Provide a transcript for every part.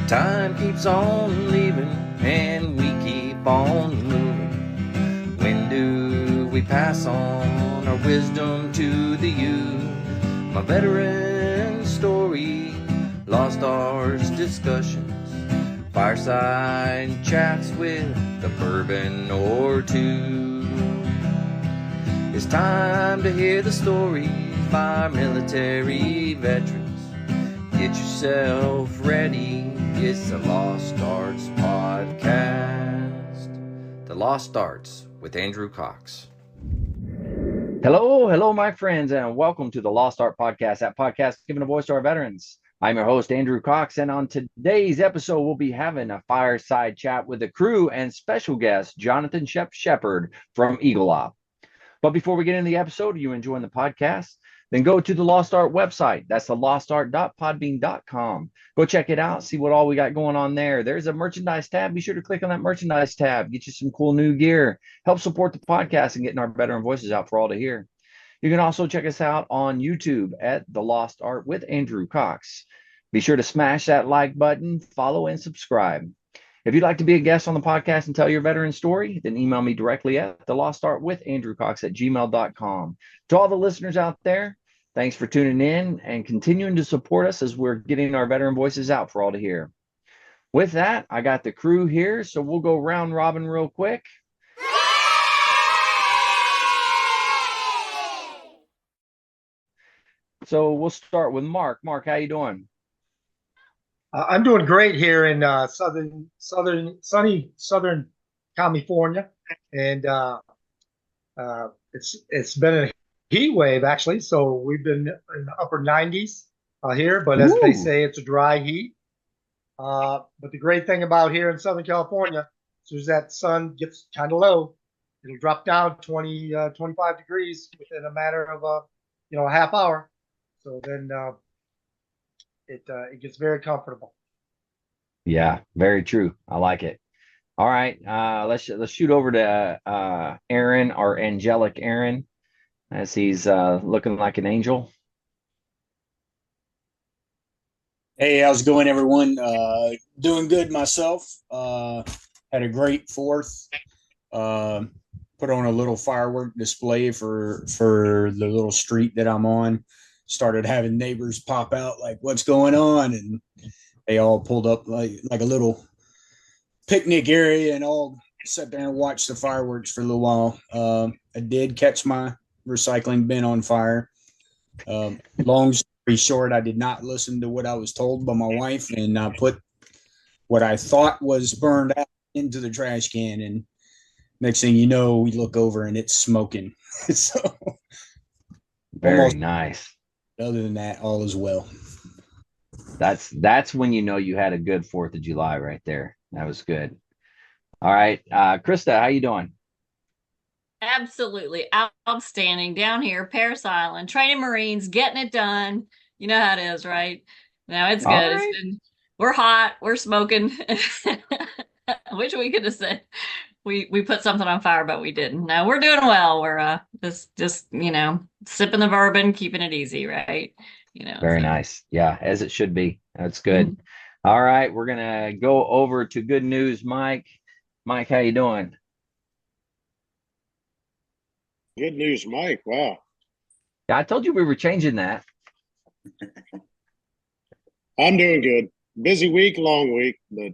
Time keeps on leaving and we keep on moving. When do we pass on our wisdom to the youth? My veteran story, lost arts discussions, fireside chats with a bourbon or two. It's time to hear the stories by our military veterans. Get yourself ready. It's the Lost Arts Podcast. The Lost Arts with Andrew Cox. Hello, my friends, and welcome to the Lost Art Podcast. That podcast giving a voice to our veterans. I'm your host, Andrew Cox, and on today's episode, we'll be having a fireside chat with the crew and special guest, Johnathon Shepard from Eagle Eye. But before we get into the episode, are you enjoying the podcast? Then go to the Lost Art website. That's the lostart.podbean.com. Go check it out. See what all we got going on there. There's a merchandise tab. Be sure to click on that merchandise tab. Get you some cool new gear. Help support the podcast and getting our veteran voices out for all to hear. You can also check us out on YouTube at The Lost Art with Andrew Cox. Be sure to smash that like button, follow, and subscribe. If you'd like to be a guest on the podcast and tell your veteran story, then email me directly at thelostartwithandrewcox@gmail.com. To all the listeners out there, thanks for tuning in and continuing to support us as we're getting our veteran voices out for all to hear. With that, I got the crew here, so we'll go round robin real quick. So we'll start with Mark. Mark, how you doing? I'm doing great here in sunny Southern California, and it's been a heat wave actually. So we've been in the upper 90s here, but as they say, it's a dry heat. But the great thing about here in Southern California is that sun gets kind of low. It'll drop down 25 degrees within a matter of a half hour. So then it gets very comfortable. Yeah, very true. I like it. All right, let's shoot over to Aaron, our angelic Aaron, as he's looking like an angel. Hey, how's it going, everyone? Doing good myself. Had a great 4th. Put on a little firework display for the little street that I'm on. Started having neighbors pop out like, what's going on? And they all pulled up like a little picnic area and all sat there and watched the fireworks for a little while. I did catch my recycling bin on fire. Long story short, I did not listen to what I was told by my wife, and I put what I thought was burned out into the trash can. And next thing you know, we look over and it's smoking. So very nice. Other than that, all is well. That's when you know you had a good 4th of July right there. That was good. All right. Krista, how you doing? Absolutely outstanding. Down here, Paris Island, training Marines, getting it done. You know how it is, right? No, it's good. Right. We're hot. We're smoking. I wish we could have said we put something on fire, but we didn't. No, we're doing well. We're just sipping the bourbon, keeping it easy, right? Very nice. Yeah, as it should be. That's good. Mm-hmm. All right, we're gonna go over to good news, Mike. Mike, how you doing? Good news, Mike. Wow. Yeah, I told you we were changing that. I'm doing good. Busy week, long week, but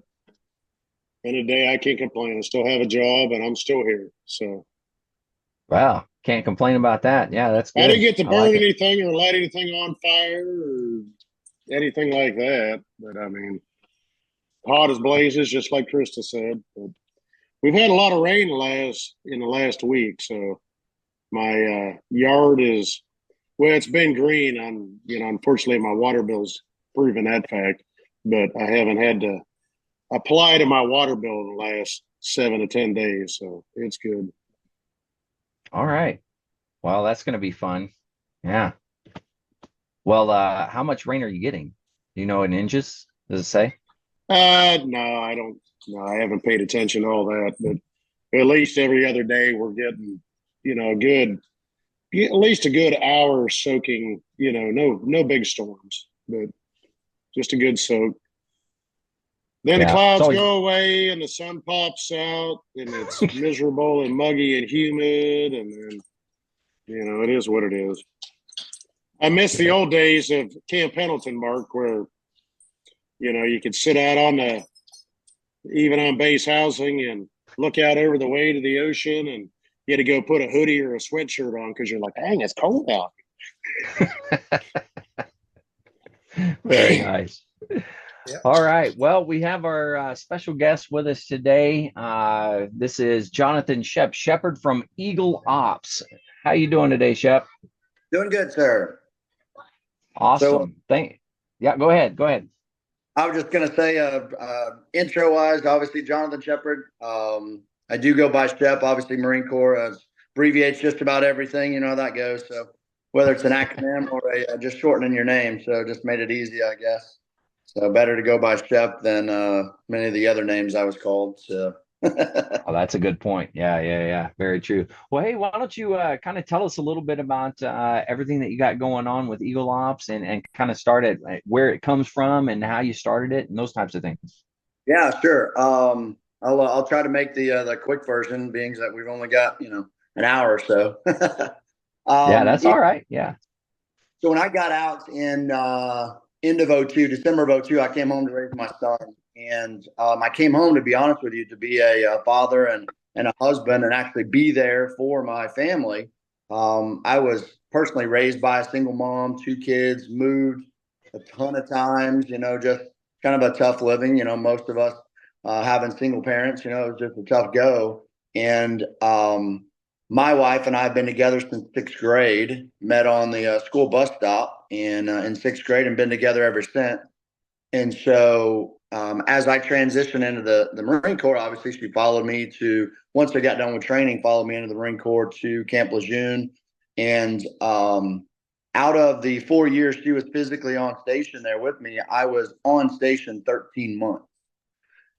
in a day I can't complain. I still have a job and I'm still here. So wow, can't complain about that. Yeah, that's good. I didn't get to burn anything or light anything on fire or anything like that. But I mean, hot as blazes, just like Krista said. But we've had a lot of rain in the last week, so my yard is it's been green. Unfortunately, my water bill's proven that fact, but I haven't had to apply to my water bill in the last 7 to 10 days, so it's good. All right. Well, that's going to be fun. Yeah. Well, how much rain are you getting? Do you know in inches? Does it say? No, I don't. No, I haven't paid attention to all that, but at least every other day we're getting, at least a good hour soaking, no big storms, but just a good soak. Then the Yeah, it's clouds always go away and the sun pops out and it's miserable and muggy and humid. And then, it is what it is. I miss the old days of Camp Pendleton, Mark, where, you could sit out even on base housing and look out over the way to the ocean, and you had to go put a hoodie or a sweatshirt on because you're like, dang, it's cold out. very nice. Yeah. All right. Well, we have our special guest with us today. This is Johnathon Shepherd from Eagle Ops. How you doing today, Shep? Doing good, sir. Awesome. Yeah, go ahead. Go ahead. I was just going to say, intro-wise, obviously, Johnathon Shepherd. I do go by Shep, obviously, Marine Corps abbreviates just about everything. You know how that goes. So whether it's an acronym or just shortening your name. So just made it easy, I guess. So better to go by Shep than many of the other names I was called. So. Oh, that's a good point. Yeah. Very true. Well, hey, why don't you kind of tell us a little bit about everything that you got going on with Eagle Ops and kind of start it, where it comes from and how you started it and those types of things. Yeah, sure. I'll try to make the quick version, being that we've only got an hour or so. Yeah, that's all right. Yeah. So when I got out in end of '02, December of '02, I came home to raise my son, and I came home, to be honest with you, to be a father and a husband, and actually be there for my family. I was personally raised by a single mom, 2 kids, moved a ton of times, just kind of a tough living. Most of us having single parents, it was just a tough go. And my wife and I have been together since 6th grade, met on the school bus stop in 6th grade, and been together ever since. And so as I transitioned into the Marine Corps, obviously she followed me once I got done with training, followed me into the Marine Corps to Camp Lejeune. And out of the 4 years she was physically on station there with me, I was on station 13 months.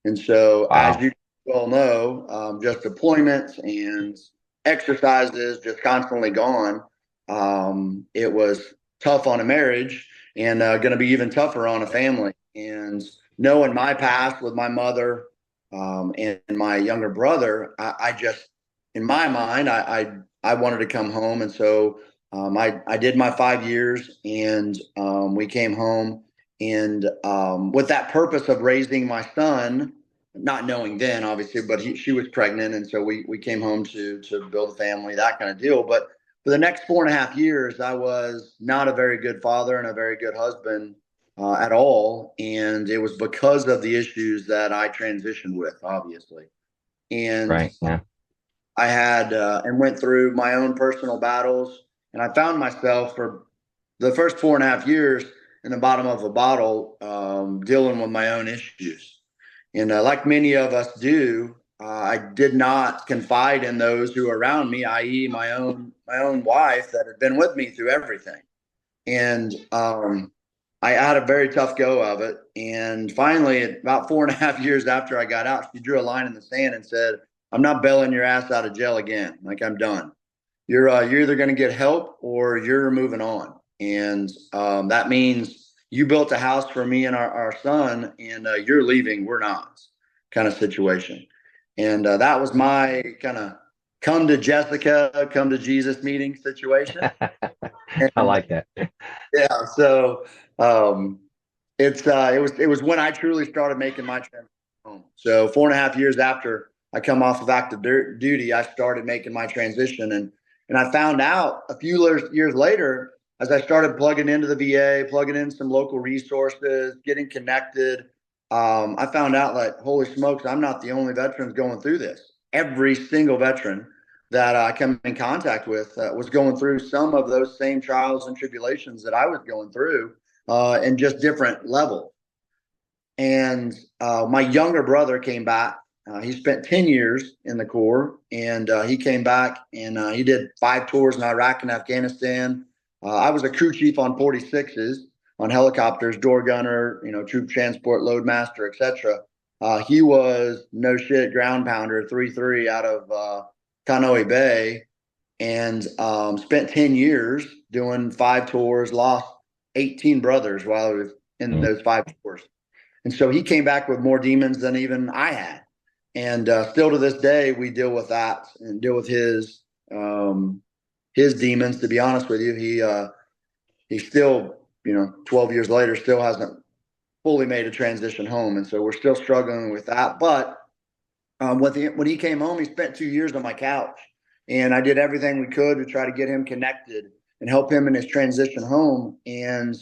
And so, as you well know, just deployments and exercises just constantly gone. It was tough on a marriage, and going to be even tougher on a family. And knowing my past with my mother and my younger brother, I just, in my mind, I wanted to come home. And so I did my 5 years, and we came home. And with that purpose of raising my son, not knowing then, obviously, but she was pregnant. And so we came home to build a family, that kind of deal. But for the next 4.5 years, I was not a very good father and a very good husband at all. And it was because of the issues that I transitioned with, obviously. And Right. Yeah. I had and went through my own personal battles. And I found myself for the first 4.5 years in the bottom of a bottle, dealing with my own issues. And like many of us do, I did not confide in those who were around me, i.e., my own wife that had been with me through everything. And I had a very tough go of it. And finally, about 4.5 years after I got out, she drew a line in the sand and said, "I'm not bailing your ass out of jail again. Like, I'm done. You're either going to get help or you're moving on." And that means you built a house for me and our son, and you're leaving. We're not, kind of situation. And that was my kind of come to Jessica, come to Jesus meeting situation. I like that. Yeah. So it was when I truly started making my transition home. So 4.5 years after I come off of active duty, I started making my transition, and I found out a few years later, as I started plugging into the VA, plugging in some local resources, getting connected. I found out, like, holy smokes, I'm not the only veterans going through this. Every single veteran that I come in contact with was going through some of those same trials and tribulations that I was going through, in just different levels. And my younger brother came back. He spent 10 years in the Corps, and he came back, and he did 5 tours in Iraq and Afghanistan. I was a crew chief on 46s, on helicopters, door gunner, troop transport, loadmaster, etc. He was no shit ground pounder, 3-3 out of Kanoe Bay, and spent 10 years doing 5 tours, lost 18 brothers while I was in those 5 tours. And so he came back with more demons than even I had. And still to this day, we deal with that and deal with his demons. To be honest with you, he still, 12 years later, still hasn't fully made a transition home, and so we're still struggling with that. But when he came home, he spent 2 years on my couch, and I did everything we could to try to get him connected and help him in his transition home. And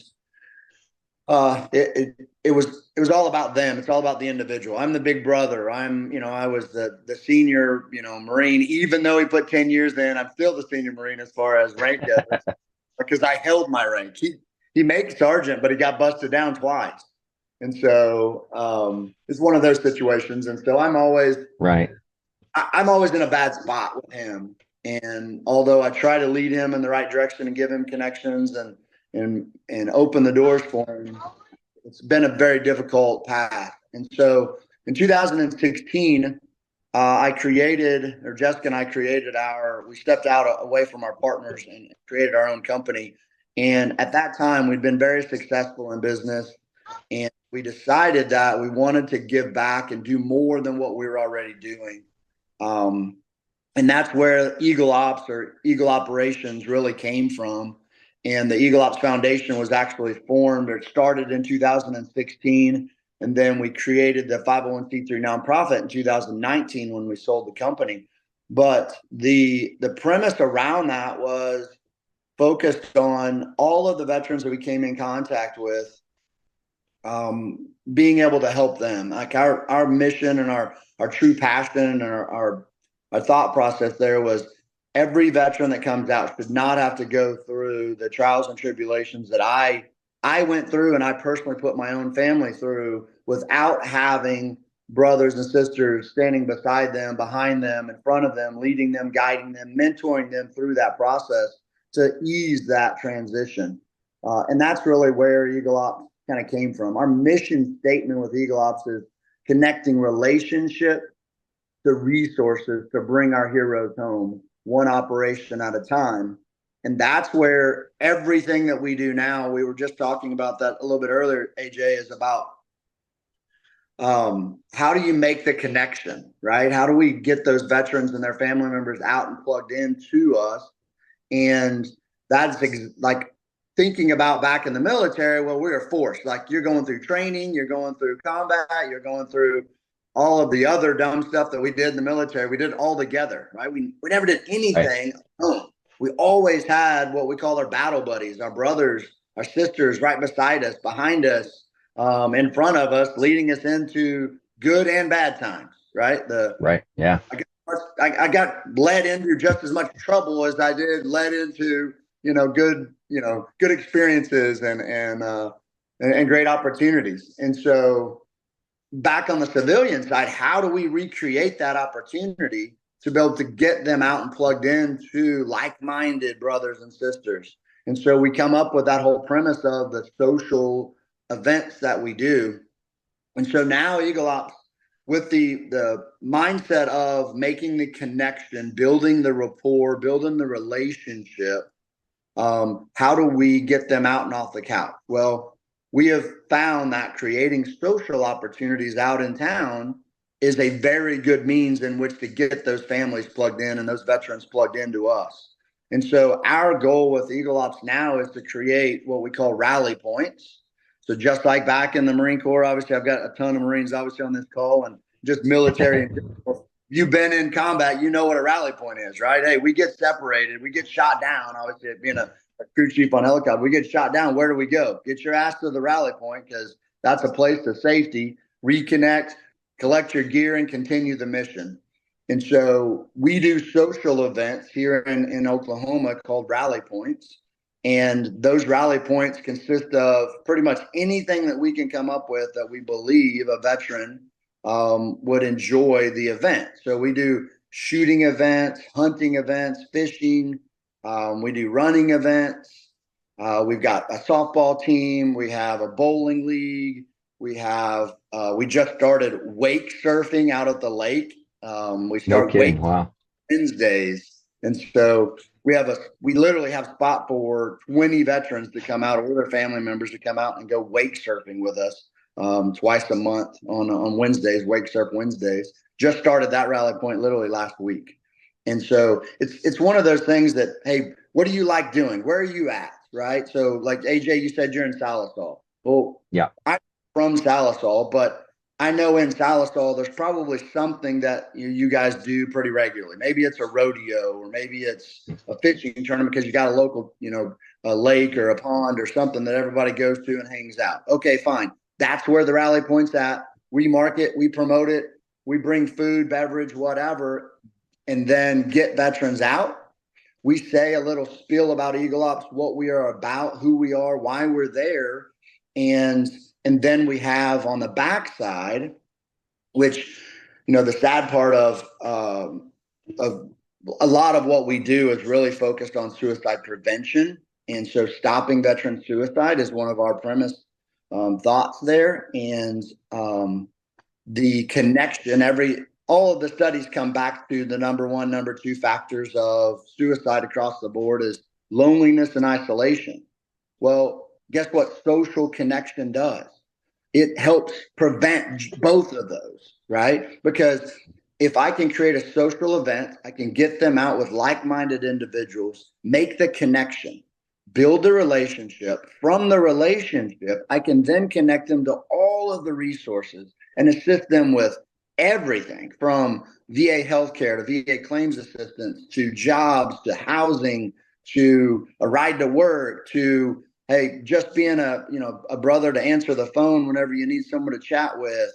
it was all about them. It's all about the individual. I'm the big brother. I was the senior, Marine. Even though he put 10 years in, I'm still the senior Marine as far as rank goes, because I held my rank. He made sergeant, but he got busted down twice. And so it's one of those situations. And so I'm always in a bad spot with him. And although I try to lead him in the right direction and give him connections and open the doors for him, it's been a very difficult path. And so in 2016, Jessica and I created we stepped out away from our partners and created our own company. And at that time, we'd been very successful in business. And we decided that we wanted to give back and do more than what we were already doing. And that's where Eagle Ops or Eagle Operations really came from. And the Eagle Ops Foundation was actually formed, or it started in 2016. And then we created the 501c3 nonprofit in 2019 when we sold the company. But the premise around that was focused on all of the veterans that we came in contact with, being able to help them. Like our mission and our true passion and our thought process there was every veteran that comes out should not have to go through the trials and tribulations that I went through, and I personally put my own family through, without having brothers and sisters standing beside them, behind them, in front of them, leading them, guiding them, mentoring them through that process to ease that transition. And that's really where Eagle Ops kind of came from. Our mission statement with Eagle Ops is connecting relationship to resources to bring our heroes home, one operation at a time. And that's where everything that we do now, we were just talking about that a little bit earlier, AJ, is about how do you make the connection, right? How do we get those veterans and their family members out and plugged into us? And that's like thinking about back in the military. Well, we were forced. Like, you're going through training, you're going through combat, you're going through all of the other dumb stuff that we did in the military. We did it all together, right? We never did anything alone. We always had what we call our battle buddies, our brothers, our sisters right beside us, behind us, in front of us, leading us into good and bad times, right? Yeah. I got led into just as much trouble as I did led into, good experiences and great opportunities. And so back on the civilian side, how do we recreate that opportunity to be able to get them out and plugged into like-minded brothers and sisters? And so we come up with that whole premise of the social events that we do. And so now Eagle Ops, with the mindset of making the connection, building the rapport, building the relationship, how do we get them out and off the couch? Well, we have found that creating social opportunities out in town is a very good means in which to get those families plugged in and those veterans plugged into us. And so our goal with Eagle Ops now is to create what we call rally points. So just like back in the Marine Corps, obviously I've got a ton of Marines obviously on this call, and just military. You've been in combat, you know what a rally point is, right? Hey, we get separated, we get shot down. Obviously, being a crew chief on helicopter, we get shot down. Where do we go? Get your ass to the rally point, because that's a place of safety. Reconnect, collect your gear, and continue the mission. And so we do social events here in Oklahoma called rally points. And those rally points consist of pretty much anything that we can come up with that we believe a veteran would enjoy the event. So we do shooting events, hunting events, fishing. We do running events. We've got a softball team. We have a bowling league. We just started wake surfing out at the lake. We start wake Wednesdays. And so we literally have spot for 20 veterans to come out, or their family members to come out and go wake surfing with us twice a month on Wednesdays, Wake Surf Wednesdays. Just started that rally point literally last week. And so it's one of those things that, hey, what do you like doing? Where are you at? Right. So like AJ, you said you're in Salisal. Well, yeah, I'm from Salisal, but I know in Salisal, there's probably something that you guys do pretty regularly. Maybe it's a rodeo, or maybe it's a fishing tournament because you got a local, a lake or a pond or something that everybody goes to and hangs out. Okay, fine. That's where the rally point's at. We market, we promote it, we bring food, beverage, whatever, and then get veterans out. We say a little spiel about Eagle Ops, what we are about, who we are, why we're there, and then we have on the backside, which the sad part of a lot of what we do is really focused on suicide prevention, and so stopping veteran suicide is one of our premise thoughts there, and the connection. All of the studies come back to the number one, number two factors of suicide across the board is loneliness and isolation. Well, guess what social connection does? It helps prevent both of those, right? Because if I can create a social event, I can get them out with like-minded individuals, make the connection, build the relationship. From the relationship, I can then connect them to all of the resources and assist them with everything from VA healthcare to VA claims assistance to jobs to housing to a ride to work to, hey, just being a brother to answer the phone whenever you need someone to chat with.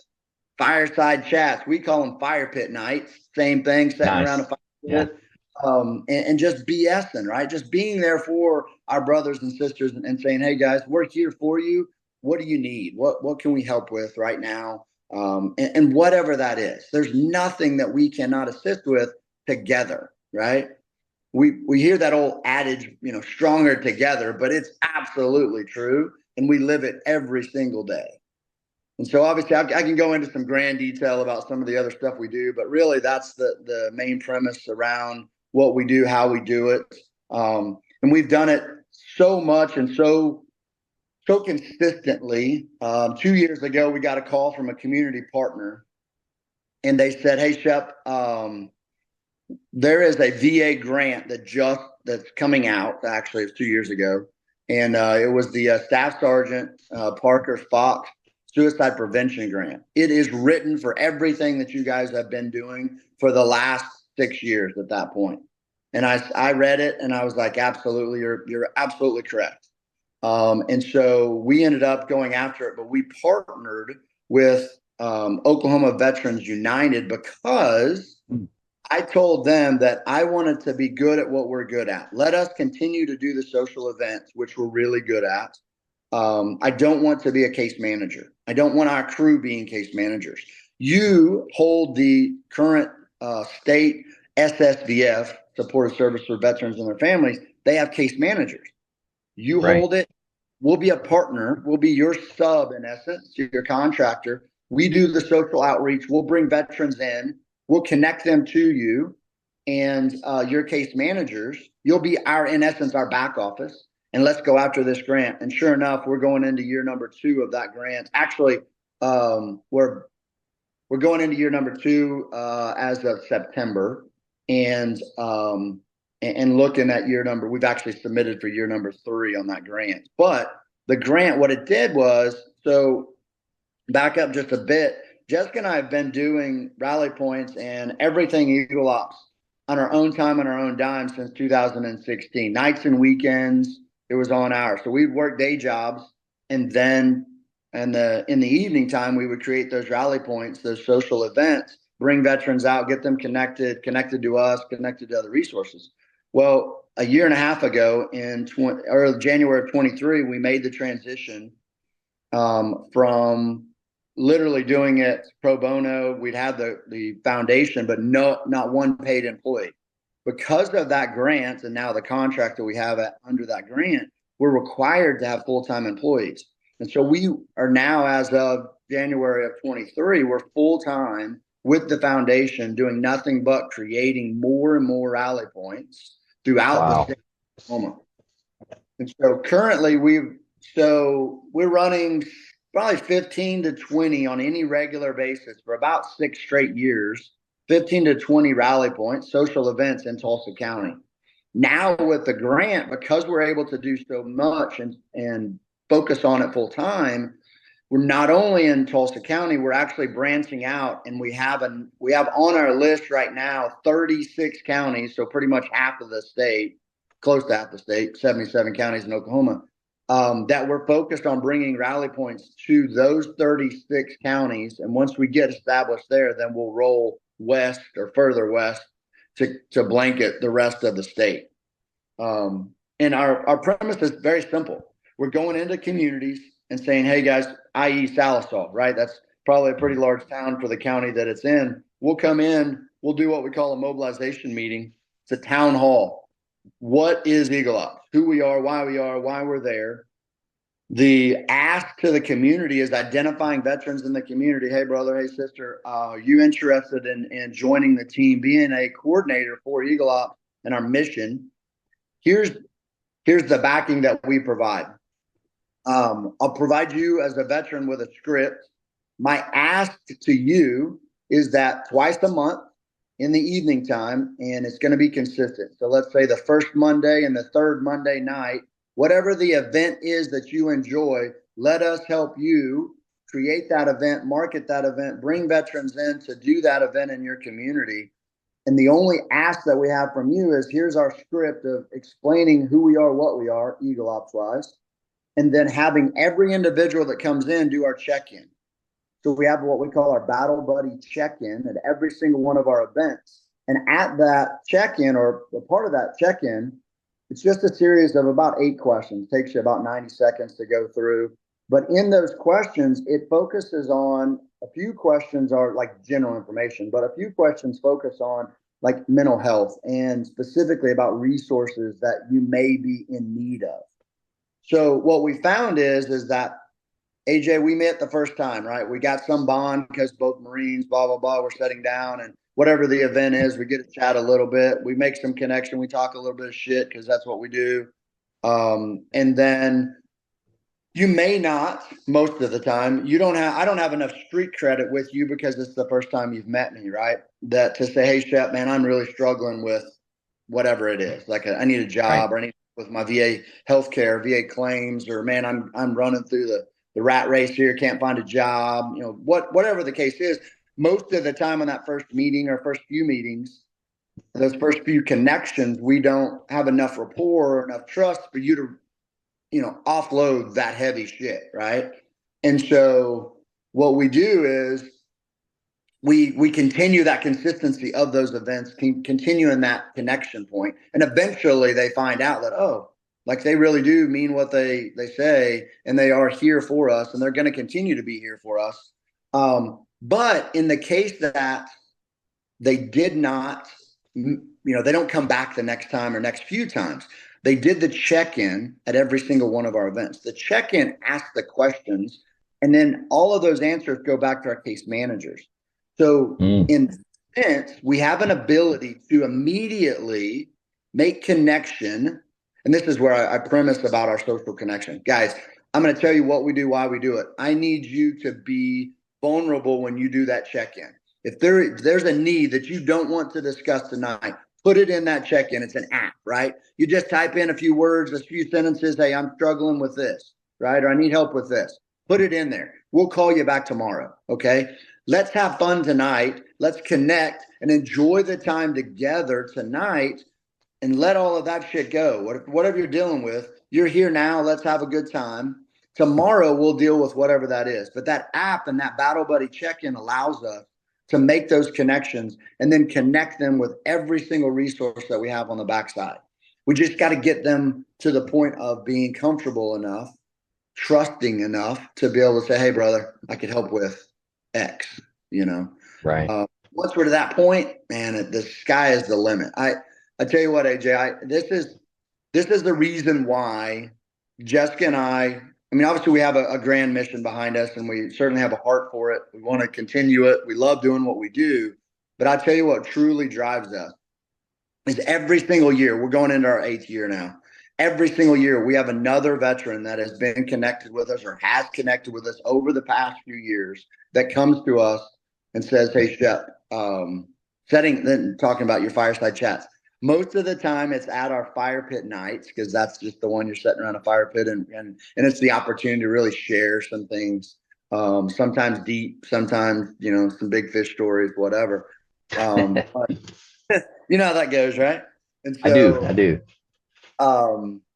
Fireside chats, we call them fire pit nights. Same thing, sitting around a fire pit, and just BSing, right? Just being there for our brothers and sisters and saying, hey guys, we're here for you. What do you need? What can we help with right now? And whatever that is, there's nothing that we cannot assist with together, right? We hear that old adage, stronger together, but it's absolutely true. And we live it every single day. And so obviously I can go into some grand detail about some of the other stuff we do, but really that's the main premise around what we do, how we do it. And we've done it so much and so consistently. 2 years ago, we got a call from a community partner and they said, hey, Shep, there is a VA grant that's coming out. Actually, it's 2 years ago. And it was the Staff Sergeant Parker Fox Suicide Prevention Grant. It is written for everything that you guys have been doing for the last 6 years at that point. And I read it and I was like, absolutely, you're absolutely correct. And so we ended up going after it, but we partnered with Oklahoma Veterans United because I told them that I wanted to be good at what we're good at. Let us continue to do the social events, which we're really good at. I don't want to be a case manager. I don't want our crew being case managers. You hold the current state SSVF, Supportive Service for Veterans and their families. They have case managers. You hold it. We'll be a partner. We'll be your sub, in essence, your contractor. We do the social outreach. We'll bring veterans in. We'll connect them to you and your case managers. You'll be in essence, our back office. And let's go after this grant. And sure enough, we're going into year number 2 of that grant. Actually, we're going into year number 2 as of September. And looking at year number, we've actually submitted for year number 3 on that grant. But the grant, what it did was, so back up just a bit, Jessica and I have been doing rally points and everything Eagle Ops on our own time, on our own dime since 2016. Nights and weekends, it was on ours. So we'd work day jobs, and then in the evening time, we would create those rally points, those social events, bring veterans out, get them connected to us, connected to other resources. Well, a year and a half ago in January of 23, we made the transition from literally doing it pro bono. We'd had the foundation, but not one paid employee. Because of that grant and now the contract that we have under that grant, we're required to have full-time employees. And so we are now, as of January of 23, we're full-time with the foundation doing nothing but creating more and more rally points throughout the state of Oklahoma. And so currently we're running probably 15 to 20 on any regular basis for about 6 straight years, 15 to 20 rally points, social events in Tulsa County. Now with the grant, because we're able to do so much and focus on it full time, we're not only in Tulsa County, we're actually branching out, and we have on our list right now 36 counties, so pretty much half of the state, close to half the state, 77 counties in Oklahoma, that we're focused on bringing rally points to those 36 counties. And once we get established there, then we'll roll west or further west to blanket the rest of the state. And our premise is very simple. We're going into communities and saying, hey guys, i.e. Salisaw, right? That's probably a pretty large town for the county that it's in. We'll come in, we'll do what we call a mobilization meeting. It's a town hall. What is Eagle Ops? Who we are, why we're there. The ask to the community is identifying veterans in the community. Hey brother, hey sister, are you interested in joining the team, being a coordinator for Eagle Ops and our mission? Here's the backing that we provide. I'll provide you as a veteran with a script. My ask to you is that twice a month in the evening time, and it's going to be consistent. So let's say the first Monday and the third Monday night, whatever the event is that you enjoy, let us help you create that event, market that event, bring veterans in to do that event in your community. And the only ask that we have from you is here's our script of explaining who we are, what we are, Eagle Ops wise, and then having every individual that comes in do our check-in. So we have what we call our Battle Buddy check-in at every single one of our events. And at that check-in, or a part of that check-in, it's just a series of about 8 questions. It takes you about 90 seconds to go through. But in those questions, it focuses on a few questions are like general information, but a few questions focus on like mental health and specifically about resources that you may be in need of. So what we found is that AJ, we met the first time, right? We got some bond because both Marines, blah, blah, blah, we're sitting down, and whatever the event is, we get to chat a little bit. We make some connection. We talk a little bit of shit because that's what we do. And then you may not, most of the time, I don't have enough street credit with you because it's the first time you've met me, right? That to say, hey, Shep, man, I'm really struggling with whatever it is. Like I need a job, right, or I need with my VA healthcare, VA claims, or man, I'm running through the rat race here, can't find a job, whatever the case is. Most of the time on that first meeting or first few meetings, those first few connections, we don't have enough rapport or enough trust for you to, offload that heavy shit, right? And so what we do is we continue that consistency of those events, continue in that connection point. And eventually they find out that, oh, like they really do mean what they say, and they are here for us, and they're going to continue to be here for us. But in the case that they did not, they don't come back the next time or next few times. They did the check-in at every single one of our events. The check-in asks the questions, and then all of those answers go back to our case managers. So in a sense, we have an ability to immediately make connection. And this is where I premise about our social connection. Guys, I'm going to tell you what we do, why we do it. I need you to be vulnerable when you do that check-in. If there's a need that you don't want to discuss tonight, put it in that check-in. It's an app, right? You just type in a few words, a few sentences. Hey, I'm struggling with this, right? Or I need help with this. Put it in there. We'll call you back tomorrow, okay? Let's have fun tonight. Let's connect and enjoy the time together tonight and let all of that shit go. Whatever you're dealing with, you're here now. Let's have a good time. Tomorrow we'll deal with whatever that is. But that app and that Battle Buddy check-in allows us to make those connections and then connect them with every single resource that we have on the backside. We just got to get them to the point of being comfortable enough, trusting enough to be able to say, hey, brother, I could help with X, Right. Once we're to that point, man, the sky is the limit. I tell you what, AJ, this is the reason why Jessica and I mean, obviously we have a grand mission behind us, and we certainly have a heart for it. We want to continue it. We love doing what we do. But I tell you what truly drives us is every single year, we're going into our 8th year now. every single year we have another veteran that has been connected with us or has connected with us over the past few years that comes to us and says, "Hey, Shep, talking about your fireside chats. Most of the time it's at our fire pit nights, because that's just the one you're sitting around a fire pit, and it's the opportunity to really share some things, sometimes deep, sometimes, some big fish stories, whatever. But you know how that goes, right? And I so do.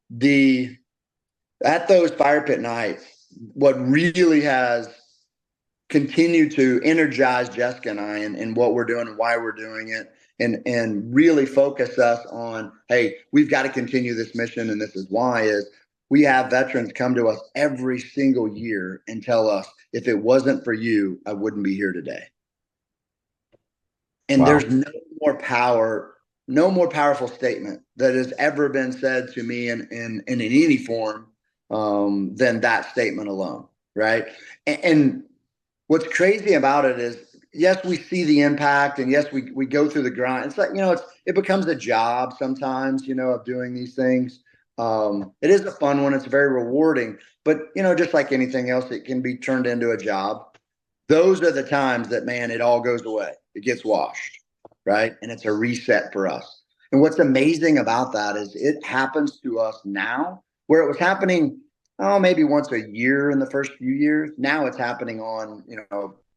The at those fire pit nights, what really has continued to energize Jessica and I and what we're doing and why we're doing it, and really focus us on, hey, we've got to continue this mission, and this is why, is we have veterans come to us every single year and tell us, if it wasn't for you, I wouldn't be here today. And there's no more powerful statement that has ever been said to me in any form than that statement alone, right? And what's crazy about it is, yes, we see the impact, and yes, we go through the grind. It's like, it becomes a job sometimes, of doing these things. It is a fun one. It's very rewarding, but just like anything else, it can be turned into a job. Those are the times that, man, it all goes away. It gets washed, right? And it's a reset for us. And what's amazing about that is it happens to us now, where it was happening, maybe once a year in the first few years. Now it's happening on,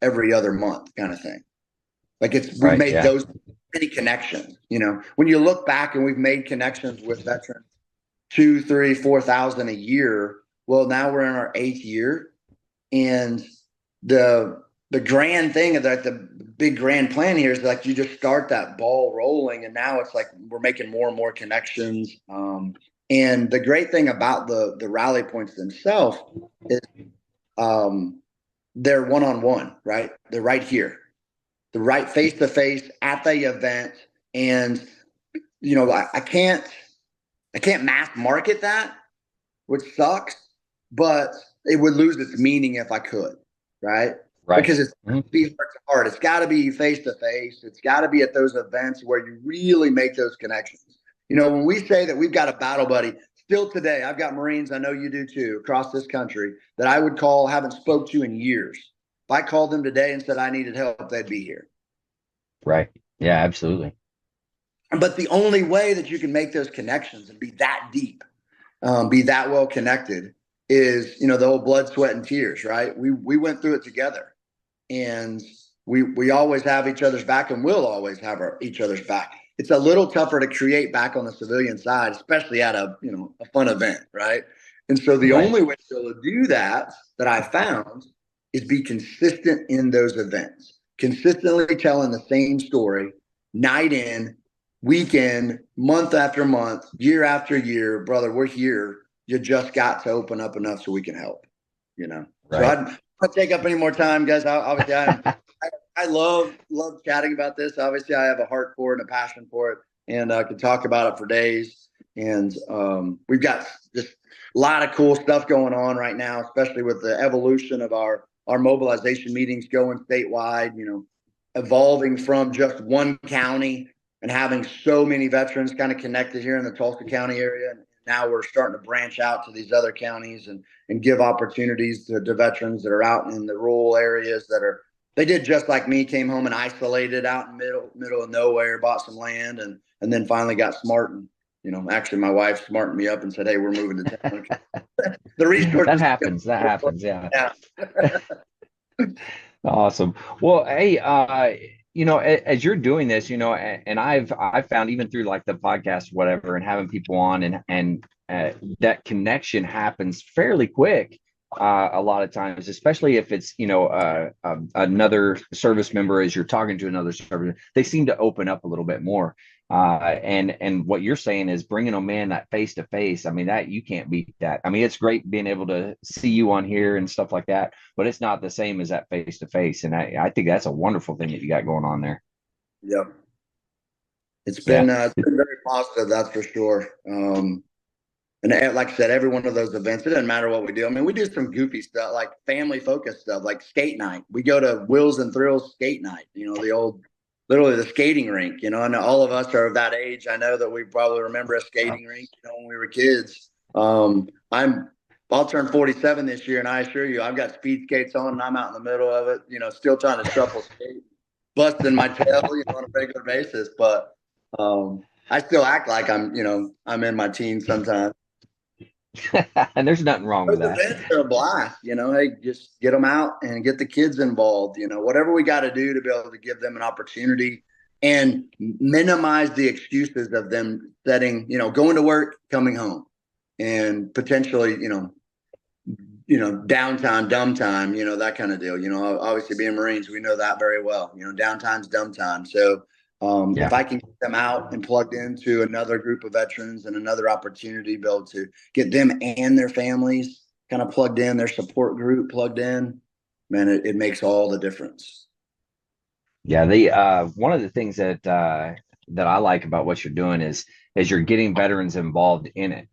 every other month kind of thing. Like we've made those many connections. When you look back, and we've made connections with veterans 2, 3, 4,000 a year. Well, now we're in our 8th year, and the grand thing, that the big grand plan here is, like, you just start that ball rolling, and now it's like we're making more and more connections. And the great thing about the rally points themselves is they're one-on-one, right? They're right here, the right face-to-face at the event. And I can't mass market that, which sucks, but it would lose its meaning if I could, right? Because it's be heart to heart. It's got to be face to face. It's got to be at those events where you really make those connections. When we say that we've got a battle buddy, still today, I've got Marines, I know you do too, across this country, that I would call, haven't spoke to in years. If I called them today and said I needed help, they'd be here. Right. Yeah, absolutely. But the only way that you can make those connections and be that deep, be that well connected, is, the old blood, sweat, and tears, right? We went through it together. And we always have each other's back, and we'll always have each other's back. It's a little tougher to create back on the civilian side, especially at a fun event, right? And so the only way to do that I found, is be consistent in those events, consistently telling the same story, night in, weekend, month after month, year after year. Brother, we're here. You just got to open up enough so we can help. So I'd not take up any more time, guys. Obviously, I love chatting about this. Obviously, I have a heart for it and a passion for it, and I could talk about it for days. And we've got just a lot of cool stuff going on right now, especially with the evolution of our mobilization meetings going statewide. Evolving from just one county and having so many veterans kind of connected here in the Tulsa County area. And now we're starting to branch out to these other counties and give opportunities to veterans that are out in the rural areas they did just like me, came home and isolated out in middle of nowhere, bought some land, and then finally got smart. And, actually my wife smartened me up and said, "Hey, we're moving to town." The resources that happens. Yeah. Awesome. Well, hey, as you're doing this, and I've found, even through like the podcast, whatever, and having people on, and that connection happens fairly quick. A lot of times, especially if it's, another service member, as you're talking to another service, they seem to open up a little bit more. And what you're saying is bringing them in that face to face. I mean, that you can't beat that. I mean, it's great being able to see you on here and stuff like that, but it's not the same as that face to face. And I think that's a wonderful thing that you got going on there. Yep. It's been very positive, that's for sure. And like I said, every one of those events, it doesn't matter what we do. I mean, we do some goofy stuff, like family focused stuff, like skate night. We go to Wheels and Thrills skate night, the old literally the skating rink, you know, and all of us are of that age. I know that we probably remember a skating rink, you know, when we were kids. I'll turn 47 this year, and I assure you, I've got speed skates on, and I'm out in the middle of it, you know, still trying to shuffle skate, busting my tail, you know, on a regular basis. But I still act like I'm in my teens sometimes. And there's nothing wrong with Those that. events are a blast, you know. Hey, just get them out and get the kids involved. You know, whatever we got to do to be able to give them an opportunity and minimize the excuses of them setting, you know, going to work, coming home, and potentially, downtime, dumb time, you know, that kind of deal. You know, obviously being Marines, we know that very well. You know, downtime's dumb time. So if I can get them out and plugged into another group of veterans and another opportunity, be able to get them and their families kind of plugged in, their support group plugged in, man, it makes all the difference. Yeah, the one of the things that I like about what you're doing is you're getting veterans involved in it.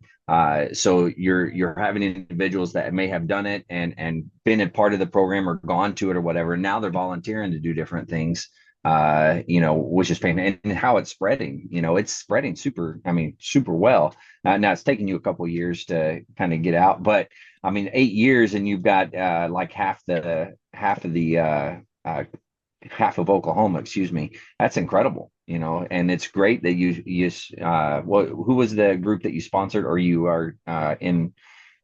So you're having individuals that may have done it and been a part of the program or gone to it or whatever. And now they're volunteering to do different things. Which is painful, and how it's spreading. You know, it's spreading super well. Now it's taking you a couple of years to kind of get out, but I mean, 8 years, and you've got like half of Oklahoma, excuse me. That's incredible, you know, and it's great that who was the group that you sponsored or you are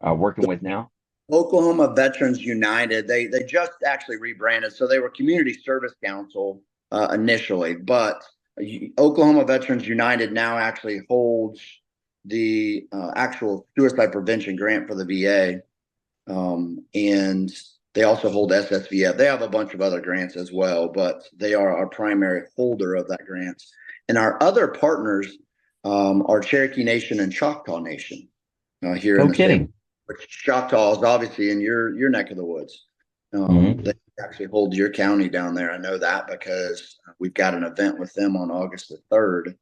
working with now? Oklahoma Veterans United. They just actually rebranded, so they were Community Service Council initially, but Oklahoma Veterans United now actually holds the actual suicide prevention grant for the VA, and they also hold SSVF. They have a bunch of other grants as well, but they are our primary holder of that grant. And our other partners are Cherokee Nation and Choctaw Nation here in the state. Which Choctaw is obviously in your neck of the woods. They actually hold your county down there. I know that because we've got an event with them on August the 3rd.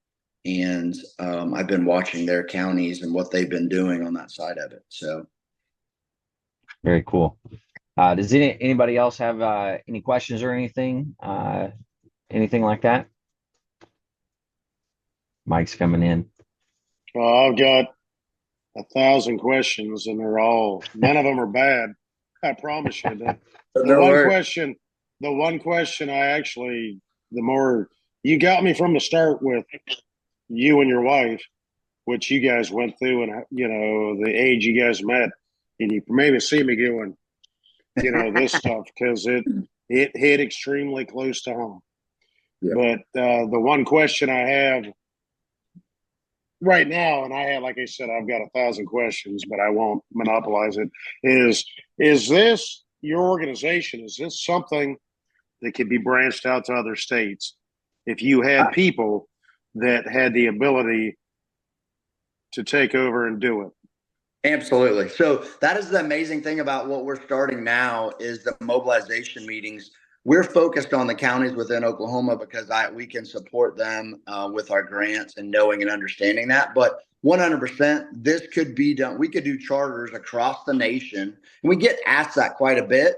And I've been watching their counties and what they've been doing on that side of it. So very cool. Does anybody else have any questions or anything like that? Mike's coming in. Well, I've got 1,000 questions, and none of them are bad. I promise you that. The one question the more you got me from the start with you and your wife, which you guys went through, and you know the age you guys met, and you maybe see me doing, you know, this stuff because it hit extremely close to home. Yeah. But the one question I have right now, and like I said, I've got 1,000 questions, but I won't monopolize it. Is this your organization? Is this something that could be branched out to other states? If you had people that had the ability to take over and do it. Absolutely. So that is the amazing thing about what we're starting now is the mobilization meetings. We're focused on the counties within Oklahoma because we can support them with our grants and knowing and understanding that. But 100%, this could be done. We could do charters across the nation, and we get asked that quite a bit.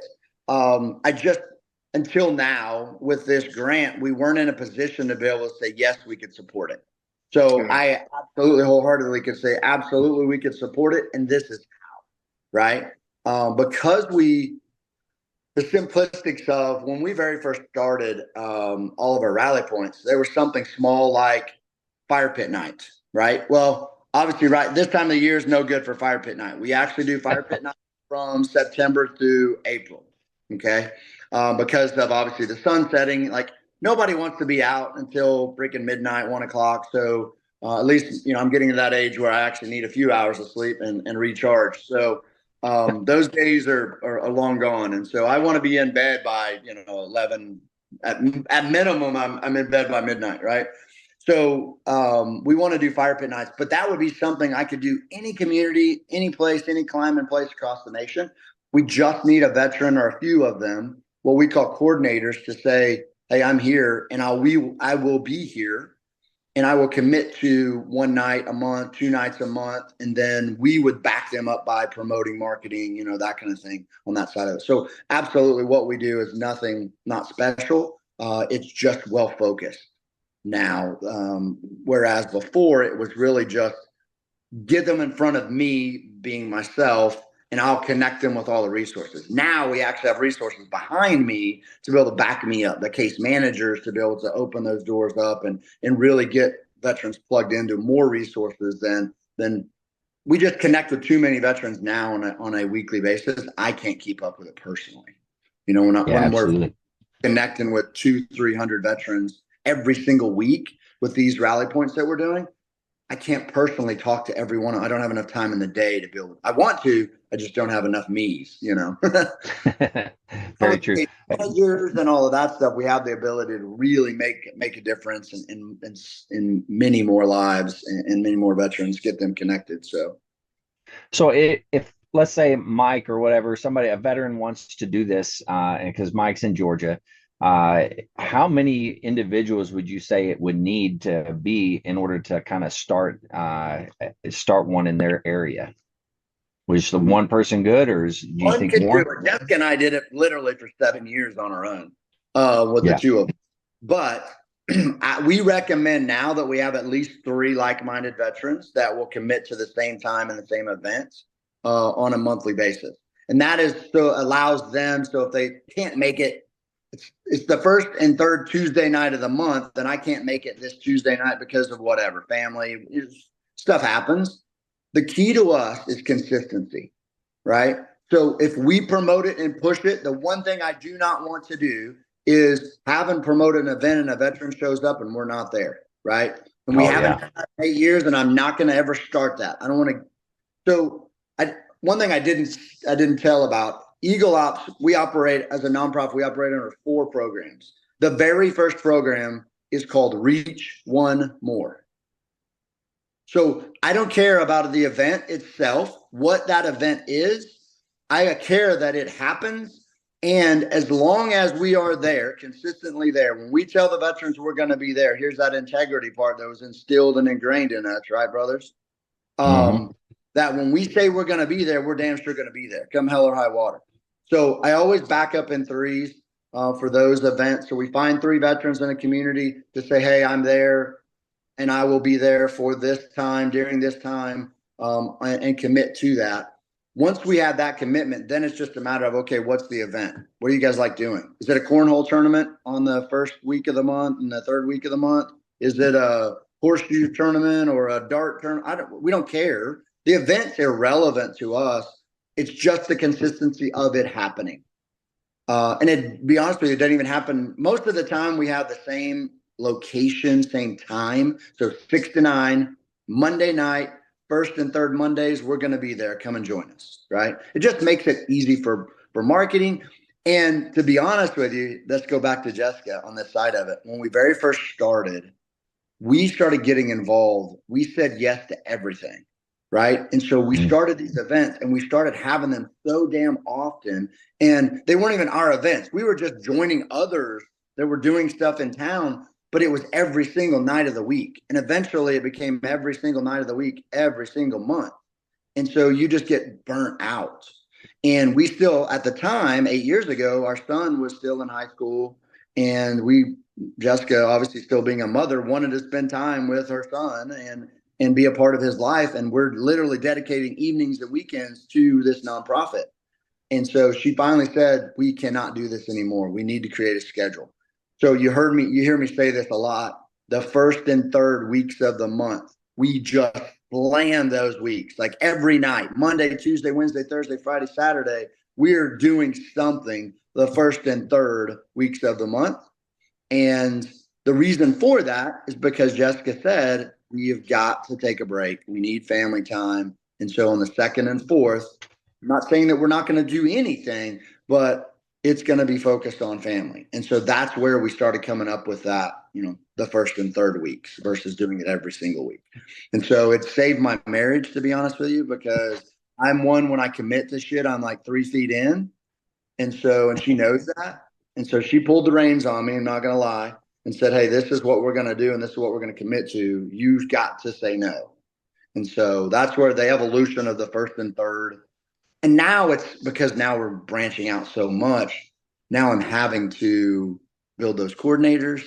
Until now, with this grant, we weren't in a position to be able to say, yes, we could support it. So I absolutely wholeheartedly could say, absolutely, we could support it. And this is how, right? Because the simplistics of when we very first started all of our rally points, there was something small like fire pit night, right? Well, obviously, right, this time of the year is no good for fire pit night. We actually do fire pit night from September through April, okay? Because of obviously the sun setting, like nobody wants to be out until freaking midnight, 1 o'clock. So at least, you know, I'm getting to that age where I actually need a few hours of sleep and recharge. So those days are long gone. And so I want to be in bed by, 11 at minimum. I'm in bed by midnight. Right. So we want to do fire pit nights, but that would be something I could do any community, any place, any climbing place across the nation. We just need a veteran or a few of them, what we call coordinators, to say, hey, I'm here and I will be here and I will commit to 1 night a month, 2 nights a month. And then we would back them up by promoting, marketing, that kind of thing on that side of it. So absolutely what we do is not special. it's just well focused now. Whereas before it was really just get them in front of me being myself, and I'll connect them with all the resources. Now we actually have resources behind me to be able to back me up, the case managers to be able to open those doors up and really get veterans plugged into more resources than we just connect with too many veterans now on a weekly basis. I can't keep up with it personally. You know, when we're connecting with 200-300 veterans every single week with these rally points that we're doing, I can't personally talk to everyone. I don't have enough time in the day to build. I want to, I just don't have enough me's, you know. Very true. Managers and all of that stuff, we have the ability to really make a difference in many more lives and many more veterans, get them connected. So if let's say Mike or whatever, a veteran wants to do this, because Mike's in Georgia, how many individuals would you say it would need to be in order to kind of start one in their area? Was the one person good, or do you think more? Jessica and I did it literally for 7 years on our own with the two of them. But we recommend now that we have at least 3 like-minded veterans that will commit to the same time and the same events on a monthly basis. And that is so allows them, so if they can't make it, it's the first and third Tuesday night of the month, and I can't make it this Tuesday night because of whatever, family stuff happens. The key to us is consistency, right? So if we promote it and push it, the one thing I do not want to do is have and promote an event and a veteran shows up and we're not there, right? And we haven't had 8 years, and I'm not going to ever start that. I don't want to. So one thing I didn't tell about Eagle Ops, we operate as a nonprofit. We operate under 4 programs. The very first program is called Reach One More. So I don't care about the event itself, what that event is. I care that it happens. And as long as we are there, consistently there, when we tell the veterans we're going to be there, here's that integrity part that was instilled and ingrained in us, right, brothers? That when we say we're going to be there, we're damn sure going to be there, come hell or high water. So I always back up in 3s for those events. So we find 3 veterans in a community to say, hey, I'm there and I will be there for this time, during this time, and commit to that. Once we have that commitment, then it's just a matter of, okay, what's the event? What do you guys like doing? Is it a cornhole tournament on the first week of the month and the third week of the month? Is it a horseshoe tournament or a dart tournament? We don't care. The event's irrelevant to us. It's just the consistency of it happening. And to be honest with you, it doesn't even happen. Most of the time we have the same location, same time. So 6 to 9, Monday night, first and third Mondays, we're going to be there. Come and join us, right? It just makes it easy for marketing. And to be honest with you, let's go back to Jessica on this side of it. When we very first started, we started getting involved. We said yes to everything, right? And so we started these events and we started having them so damn often. And they weren't even our events. We were just joining others that were doing stuff in town, but it was every single night of the week. And eventually it became every single night of the week, every single month. And so you just get burnt out. And we still, at the time, 8 years ago, our son was still in high school. And Jessica, obviously still being a mother, wanted to spend time with her son and be a part of his life. And we're literally dedicating evenings and weekends to this nonprofit. And so she finally said, we cannot do this anymore. We need to create a schedule. So you hear me say this a lot. The first and third weeks of the month, we just plan those weeks, like every night, Monday, Tuesday, Wednesday, Thursday, Friday, Saturday, we're doing something the first and third weeks of the month. And the reason for that is because Jessica said, we have got to take a break. We need family time. And so on the second and fourth, I'm not saying that we're not going to do anything, but it's going to be focused on family. And so that's where we started coming up with that, the first and third weeks versus doing it every single week. And so it saved my marriage, to be honest with you, because I'm one, when I commit to shit, I'm like 3 feet in. And she knows that. And so she pulled the reins on me, I'm not going to lie, and said, hey, this is what we're going to do. And this is what we're going to commit to. You've got to say no. And so that's where the evolution of the first and third. And now it's because now we're branching out so much. Now I'm having to build those coordinators,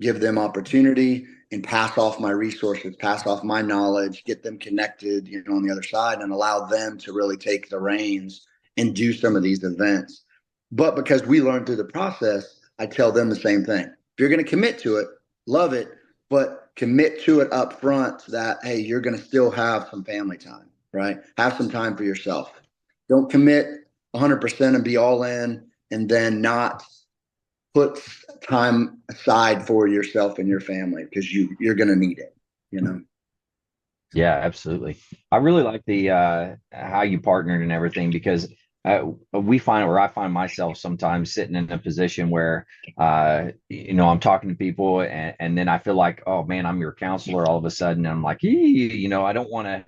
give them opportunity, and pass off my resources, pass off my knowledge, get them connected, on the other side, and allow them to really take the reins and do some of these events. But because we learned through the process, I tell them the same thing. If you're going to commit to it, love it, but commit to it up front that, hey, you're going to still have some family time, right? Have some time for yourself. Don't commit 100% and be all in and then not put time aside for yourself and your family, because you're going to need it, Yeah, absolutely. I really like the how you partnered and everything, because we find, or I find myself sometimes sitting in a position where I'm talking to people, and then I feel like, oh man, I'm your counselor all of a sudden. And I'm like, I don't want to,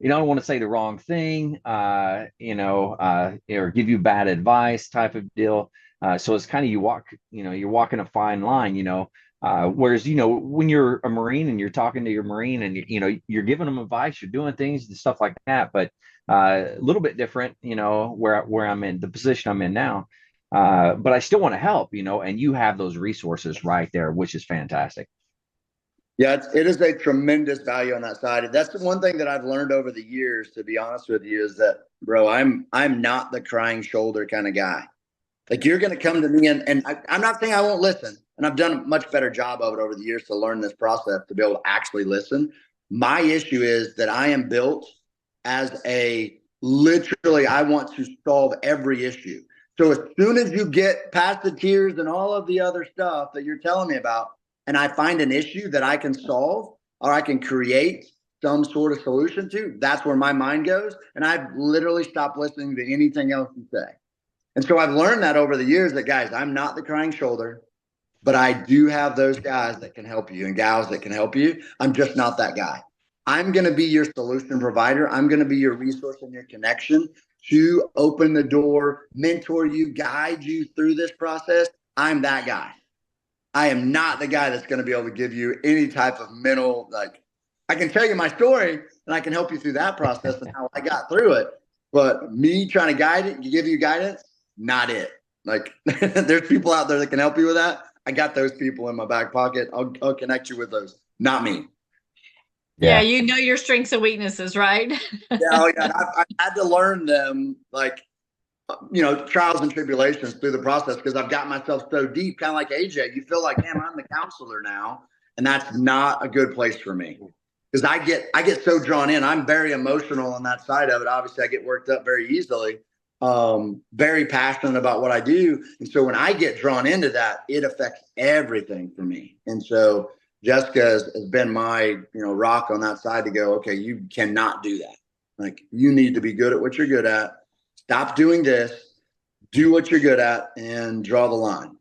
I don't want to say the wrong thing, or give you bad advice type of deal. So it's kind of, you're walking a fine line, whereas, when you're a Marine and you're talking to your Marine and, you're giving them advice, you're doing things and stuff like that, but a little bit different, where I'm in the position I'm in now. But I still want to help, and you have those resources right there, which is fantastic. Yeah, it is a tremendous value on that side. That's the one thing that I've learned over the years, to be honest with you, is that, bro, I'm not the crying shoulder kind of guy. Like, you're going to come to me, and I'm not saying I won't listen. And I've done a much better job of it over the years to learn this process to be able to actually listen. My issue is that I am built as literally, I want to solve every issue. So as soon as you get past the tears and all of the other stuff that you're telling me about, and I find an issue that I can solve or I can create some sort of solution to, that's where my mind goes. And I've literally stopped listening to anything else you say. And so I've learned that over the years that, guys, I'm not the crying shoulder, but I do have those guys that can help you and gals that can help you. I'm just not that guy. I'm going to be your solution provider. I'm going to be your resource and your connection to open the door, mentor you, guide you through this process. I'm that guy. I am not the guy that's going to be able to give you any type of mental, I can tell you my story and I can help you through that process and how I got through it. But me trying to guide it, give you guidance, not it. There's people out there that can help you with that. I got those people in my back pocket. I'll connect you with those. Not me. Yeah, you know your strengths and weaknesses, right? Yeah. I had to learn them, trials and tribulations through the process, because I've got myself so deep, kind of like AJ. You feel like, damn, I'm the counselor now, and that's not a good place for me, because I get so drawn in. I'm very emotional on that side of it. Obviously, I get worked up very easily. Very passionate about what I do, and so when I get drawn into that, it affects everything for me. And so Jessica has been my rock on that side to go, okay, you cannot do that. You need to be good at what you're good at. Stop doing this, do what you're good at, and draw the line,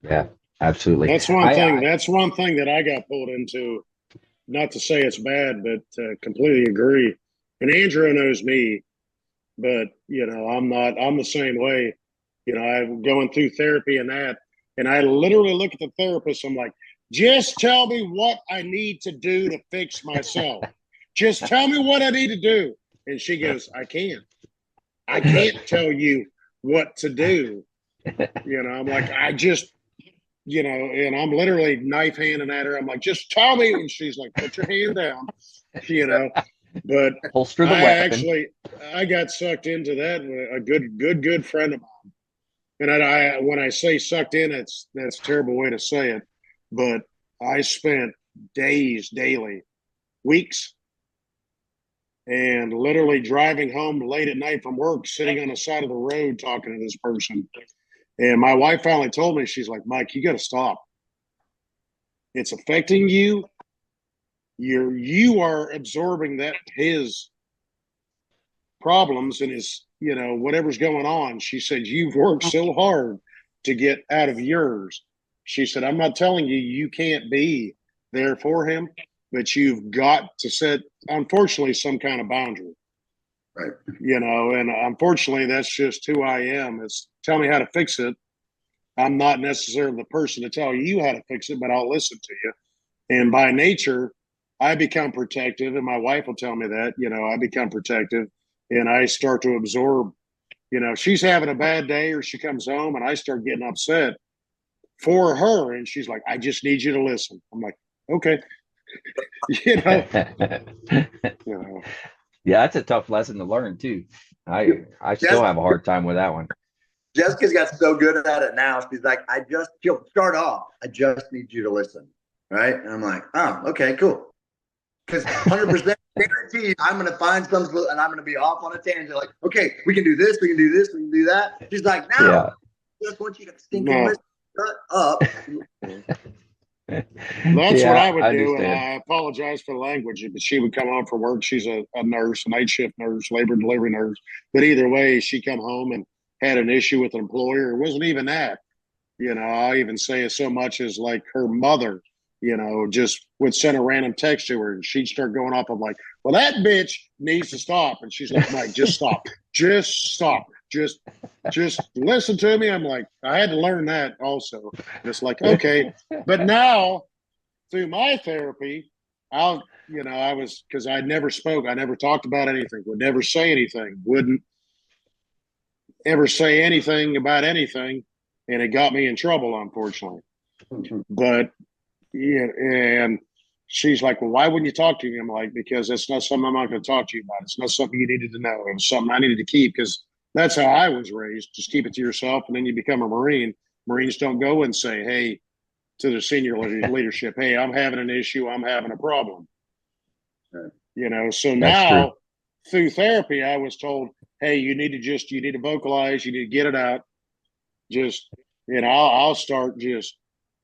Yeah, absolutely. That's one thing. That's one thing that I got pulled into. Not to say it's bad, but completely agree. And Andrew knows me, but I'm not. I'm the same way. I'm going through therapy and that, and I literally look at the therapist. I'm like, just tell me what I need to do to fix myself. Just tell me what I need to do. And she goes, I can't tell you what to do. I'm like, and I'm literally knife handing at her. I'm like, just tell me. And she's like, put your hand down, but holster the weapon. I got sucked into that. A good friend of mine. And when I say sucked in, that's a terrible way to say it. But I spent days, daily, weeks, and literally driving home late at night from work, sitting on the side of the road talking to this person. And my wife finally told me, she's like, Mike, you got to stop. It's affecting you. You are absorbing his problems and his, whatever's going on. She said, you've worked so hard to get out of yours. She said, I'm not telling you, you can't be there for him, but you've got to set, unfortunately, some kind of boundary. Right. And unfortunately, that's just who I am. It's tell me how to fix it. I'm not necessarily the person to tell you how to fix it, but I'll listen to you. And by nature, I become protective, and my wife will tell me that, I become protective, and I start to absorb, she's having a bad day or she comes home and I start getting upset. for her. And she's like, I just need you to listen. I'm like, okay. you know, you know. Yeah, that's a tough lesson to learn too. I still have a hard time with that one. Jessica's got so good at it now. She's like, she'll start off, I just need you to listen. Right. And I'm like, oh, okay, cool. Because 100% guaranteed I'm going to find something and I'm going to be off on a tangent. Like, okay, we can do this, we can do this, we can do that. She's like, no, Yeah. I just want you to stinking listen. Shut up. That's Yeah, what I would I do. And understand. I apologize for the language, but she would come home from work. She's a nurse, a night shift nurse, labor and delivery nurse. But either way, she come home and had an issue with an employer. It wasn't even that. I even say it so much as like her mother, just would send a random text to her and she'd start going off. I'm like, well, that bitch needs to stop. And she's like, Mike, just stop. Just stop. Just listen to me. I'm like, I had to learn that also. And it's like, okay. But now through my therapy, I was, because I never spoke. I never talked about anything, would never say anything, wouldn't ever say anything about anything. And it got me in trouble, unfortunately. But yeah, and she's like, well, why wouldn't you talk to me? I'm like, because it's not something I'm not going to talk to you about. It's not something you needed to know. It was something I needed to keep because that's how I was raised. Just keep it to yourself. And then you become a Marine. Marines don't go and say, hey, to the senior leadership, hey, I'm having an issue. I'm having a problem. Right. So now through therapy, I was told, hey, you need to vocalize. You need to get it out. Just, I'll start just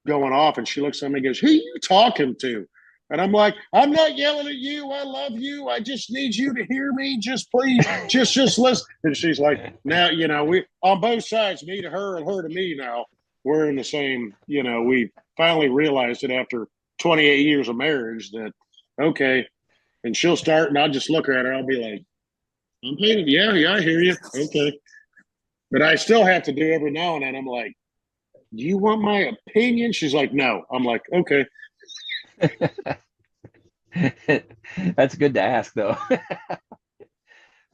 going off. And she looks at me and goes, who are you talking to? And I'm like, I'm not yelling at you. I love you. I just need you to hear me. Just please, just listen. And she's like, now, we on both sides, me to her and her to me now, we're in the same, we finally realized it after 28 years of marriage that, okay. And she'll start and I'll just look at her. I'll be like, I'm paying. Yeah, I hear you. Okay. But I still have to do every now and then. I'm like, do you want my opinion? She's like, no. I'm like, okay. That's good to ask, though.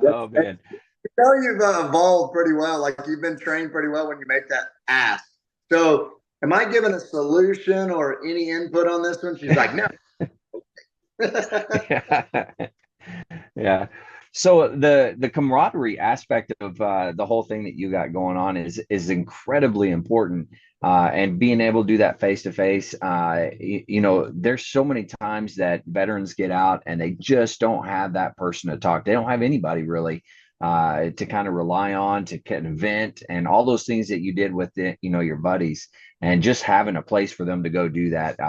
Oh man. You've evolved pretty well. Like you've been trained pretty well when you make that ask. So, am I giving a solution or any input on this one? She's like, no. Yeah. So the camaraderie aspect of the whole thing that you got going on is incredibly important. And being able to do that face to face, there's so many times that veterans get out and they just don't have that person to talk. They don't have anybody really to kind of rely on, to kind of vent, and all those things that you did with your buddies, and just having a place for them to go do that,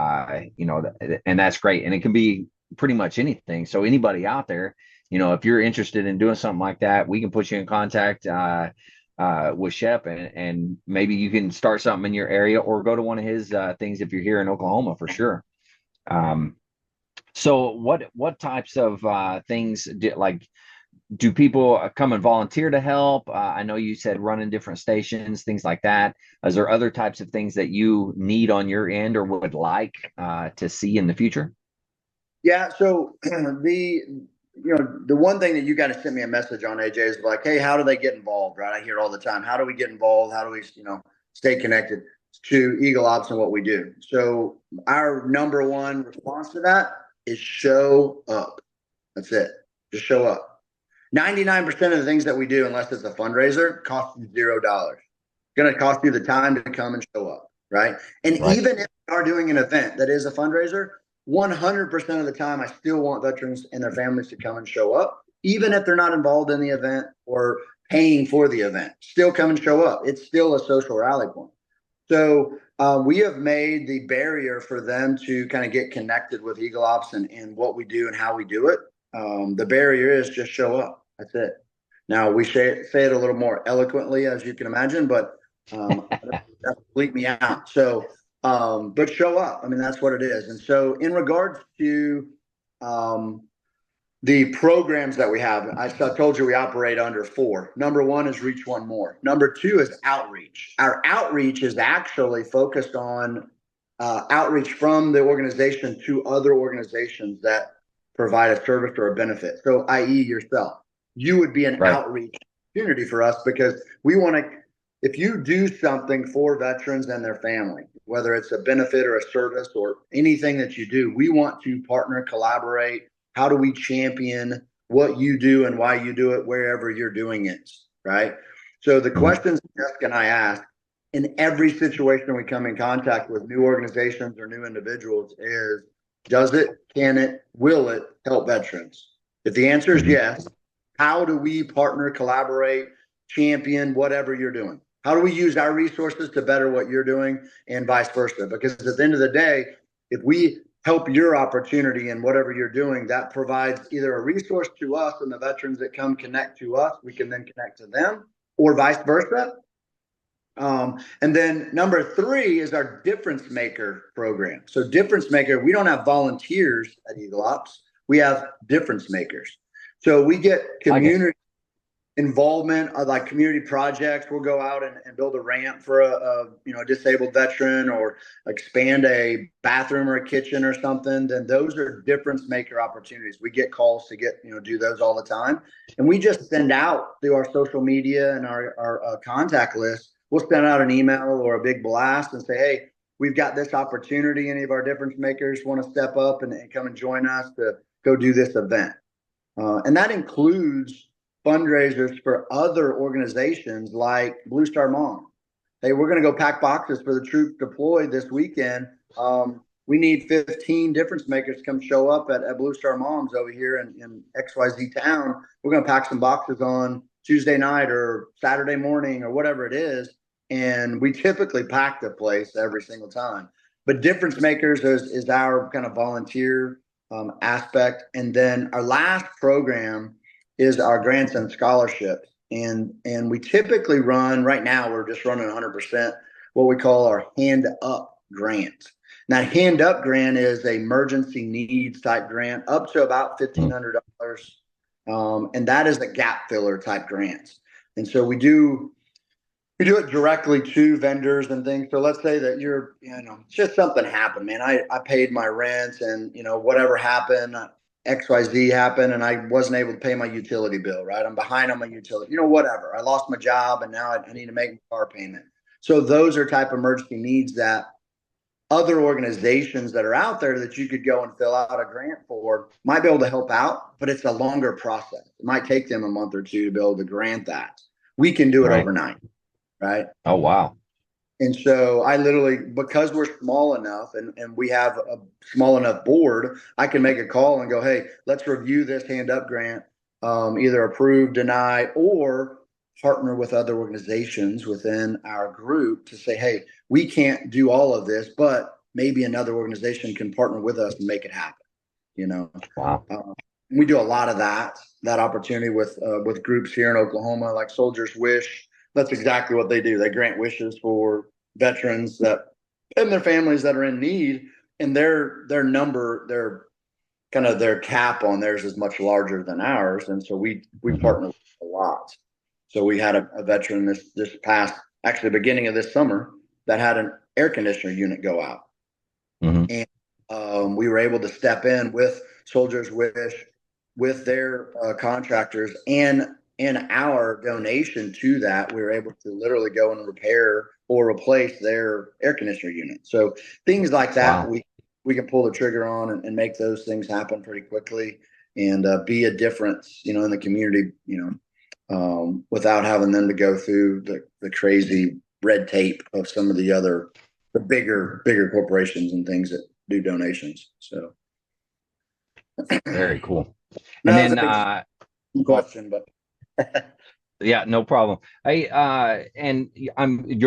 and that's great. And it can be pretty much anything. So anybody out there, if you're interested in doing something like that, we can put you in contact with Shep, and maybe you can start something in your area or go to one of his things if you're here in Oklahoma for sure. So what types of things do people come and volunteer to help? I know you said running different stations, things like that. Is there other types of things that you need on your end or would like to see in the future? Yeah. So the one thing that you got to send me a message on, AJ, is like, hey, how do they get involved? Right. I hear it all the time. How do we get involved? How do we, stay connected to Eagle Ops and what we do? So our number one response to that is show up. That's it. Just show up. 99% of the things that we do, unless it's a fundraiser, cost you $0. It's going to cost you the time to come and show up. Right. And Right. even if we are doing an event that is a fundraiser, 100% of the time, I still want veterans and their families to come and show up, even if they're not involved in the event or paying for the event. Still come and show up. It's still a social rally point. So we have made the barrier for them to kind of get connected with Eagle Ops and what we do and how we do it. The barrier is just show up. That's it. Now, we say it a little more eloquently, as you can imagine, but that bleep me out. So, but show up. I mean, that's what it is. And so in regards to the programs that we have, I told you we operate under 4. Number 1 is Reach One More. Number 2 is outreach. Our outreach is actually focused on outreach from the organization to other organizations that provide a service or a benefit. So, i.e. yourself, you would be an Right. outreach opportunity for us because we want to if you do something for veterans and their family, whether it's a benefit or a service or anything that you do, we want to partner, collaborate. How do we champion what you do and why you do it wherever you're doing it, right? So the questions Jessica and I ask in every situation we come in contact with new organizations or new individuals is, does it, can it, will it help veterans? If the answer is yes, how do we partner, collaborate, champion whatever you're doing? How do we use our resources to better what you're doing and vice versa? Because at the end of the day, if we help your opportunity in whatever you're doing, that provides either a resource to us and the veterans that come connect to us, we can then connect to them, or vice versa. And then number 3 is our difference maker program. So difference maker, we don't have volunteers at Eagle Ops. We have difference makers. So we get community involvement of like community projects. We'll go out and build a ramp for a disabled veteran, or expand a bathroom or a kitchen or something. Then those are difference maker opportunities. We get calls to do those all the time. And we just send out through our social media and our contact list. We'll send out an email or a big blast and say, hey, we've got this opportunity. Any of our difference makers want to step up and come and join us to go do this event. And that includes fundraisers for other organizations like Blue Star Mom. Hey, we're going to go pack boxes for the troops deployed this weekend. We need 15 difference makers to come show up at Blue Star Moms over here in XYZ town. We're going to pack some boxes on Tuesday night or Saturday morning or whatever it is. And we typically pack the place every single time. But difference makers is our kind of volunteer aspect. And then our last program is our grants and scholarships. And we typically run, right now, we're just running 100% what we call our hand up grant. Now, hand up grant is a emergency needs type grant up to about $1,500. And that is a gap filler type grant. And so we do it directly to vendors and things. So let's say that just something happened, man. I paid my rent and, whatever happened, XYZ happened and I wasn't able to pay my utility bill, right? I'm behind on my utility, whatever. I lost my job and now I need to make my car payment. So those are type of emergency needs that other organizations that are out there that you could go and fill out a grant for might be able to help out, but it's a longer process. It might take them a month or two to be able to grant that. We can do it overnight, right? Oh, wow. And so I literally, because we're small enough and we have a small enough board, I can make a call and go, hey, let's review this hand up grant, either approve, deny, or partner with other organizations within our group to say, hey, we can't do all of this, but maybe another organization can partner with us and make it happen. Wow. We do a lot of that opportunity with groups here in Oklahoma, like Soldiers Wish. That's exactly what they do. They grant wishes for veterans and their families that are in need, and their cap on theirs is much larger than ours, and so we partner with a lot. So we had a veteran this past, actually beginning of this summer, that had an air conditioner unit go out, and we were able to step in with Soldiers Wish, with their contractors, and in our donation to that, we were able to literally go and repair or replace their air conditioner unit. So things like that, we can pull the trigger on and make those things happen pretty quickly and be a difference, in the community, without having them to go through the crazy red tape of some of the bigger corporations and things that do donations. So very cool. And then question, but yeah, no problem. You're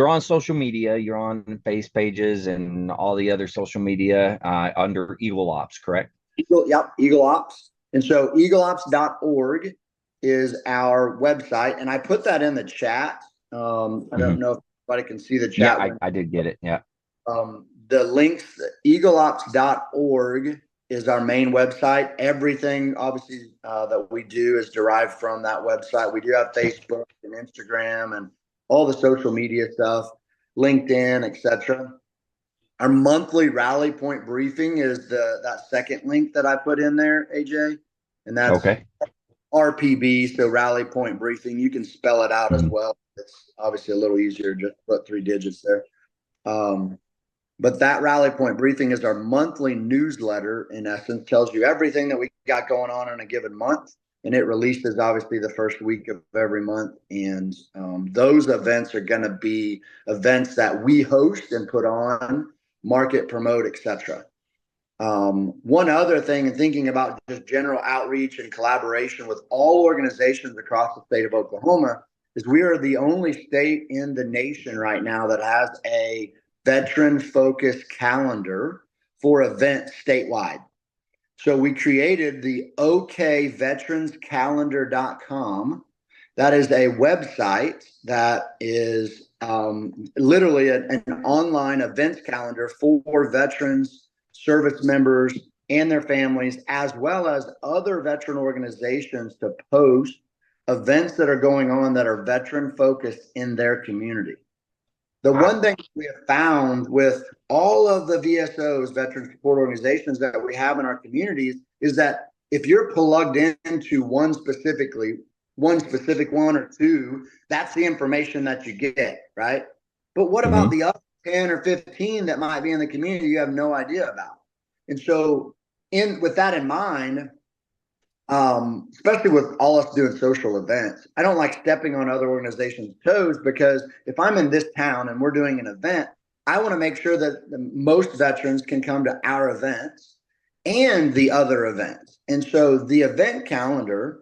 on social media, you're on face pages and all the other social media under Eagle Ops, correct? Eagle Ops. And so eagleops.org is our website. And I put that in the chat. I don't know if anybody can see the chat. Yeah, I did get it. Yeah. The links, eagleops.org is our main website. Everything, obviously, that we do is derived from that website. We do have Facebook and Instagram and all the social media stuff, LinkedIn, etc. Our monthly rally point briefing is that second link that I put in there, AJ, and that's RPB, so rally point briefing. You can spell it out as well. It's obviously a little easier, just put 3 digits there. But that rally point briefing is our monthly newsletter, in essence, tells you everything that we got going on in a given month. And it releases obviously the first week of every month. And those events are going to be events that we host and put on, market, promote, etc. One other thing, and thinking about just general outreach and collaboration with all organizations across the state of Oklahoma, is we are the only state in the nation right now that has a veteran-focused calendar for events statewide. So we created the okveteranscalendar.com. That is a website that is literally an online events calendar for veterans, service members, and their families, as well as other veteran organizations to post events that are going on that are veteran focused in their community. The one thing we have found with all of the VSOs, veteran support organizations that we have in our communities, is that if you're plugged into one specific one or two, that's the information that you get, right? But what about the other 10 or 15 that might be in the community you have no idea about? And so with that in mind, especially with all us doing social events, I don't like stepping on other organizations' toes, because if I'm in this town and we're doing an event, I want to make sure that most veterans can come to our events and the other events. And so the event calendar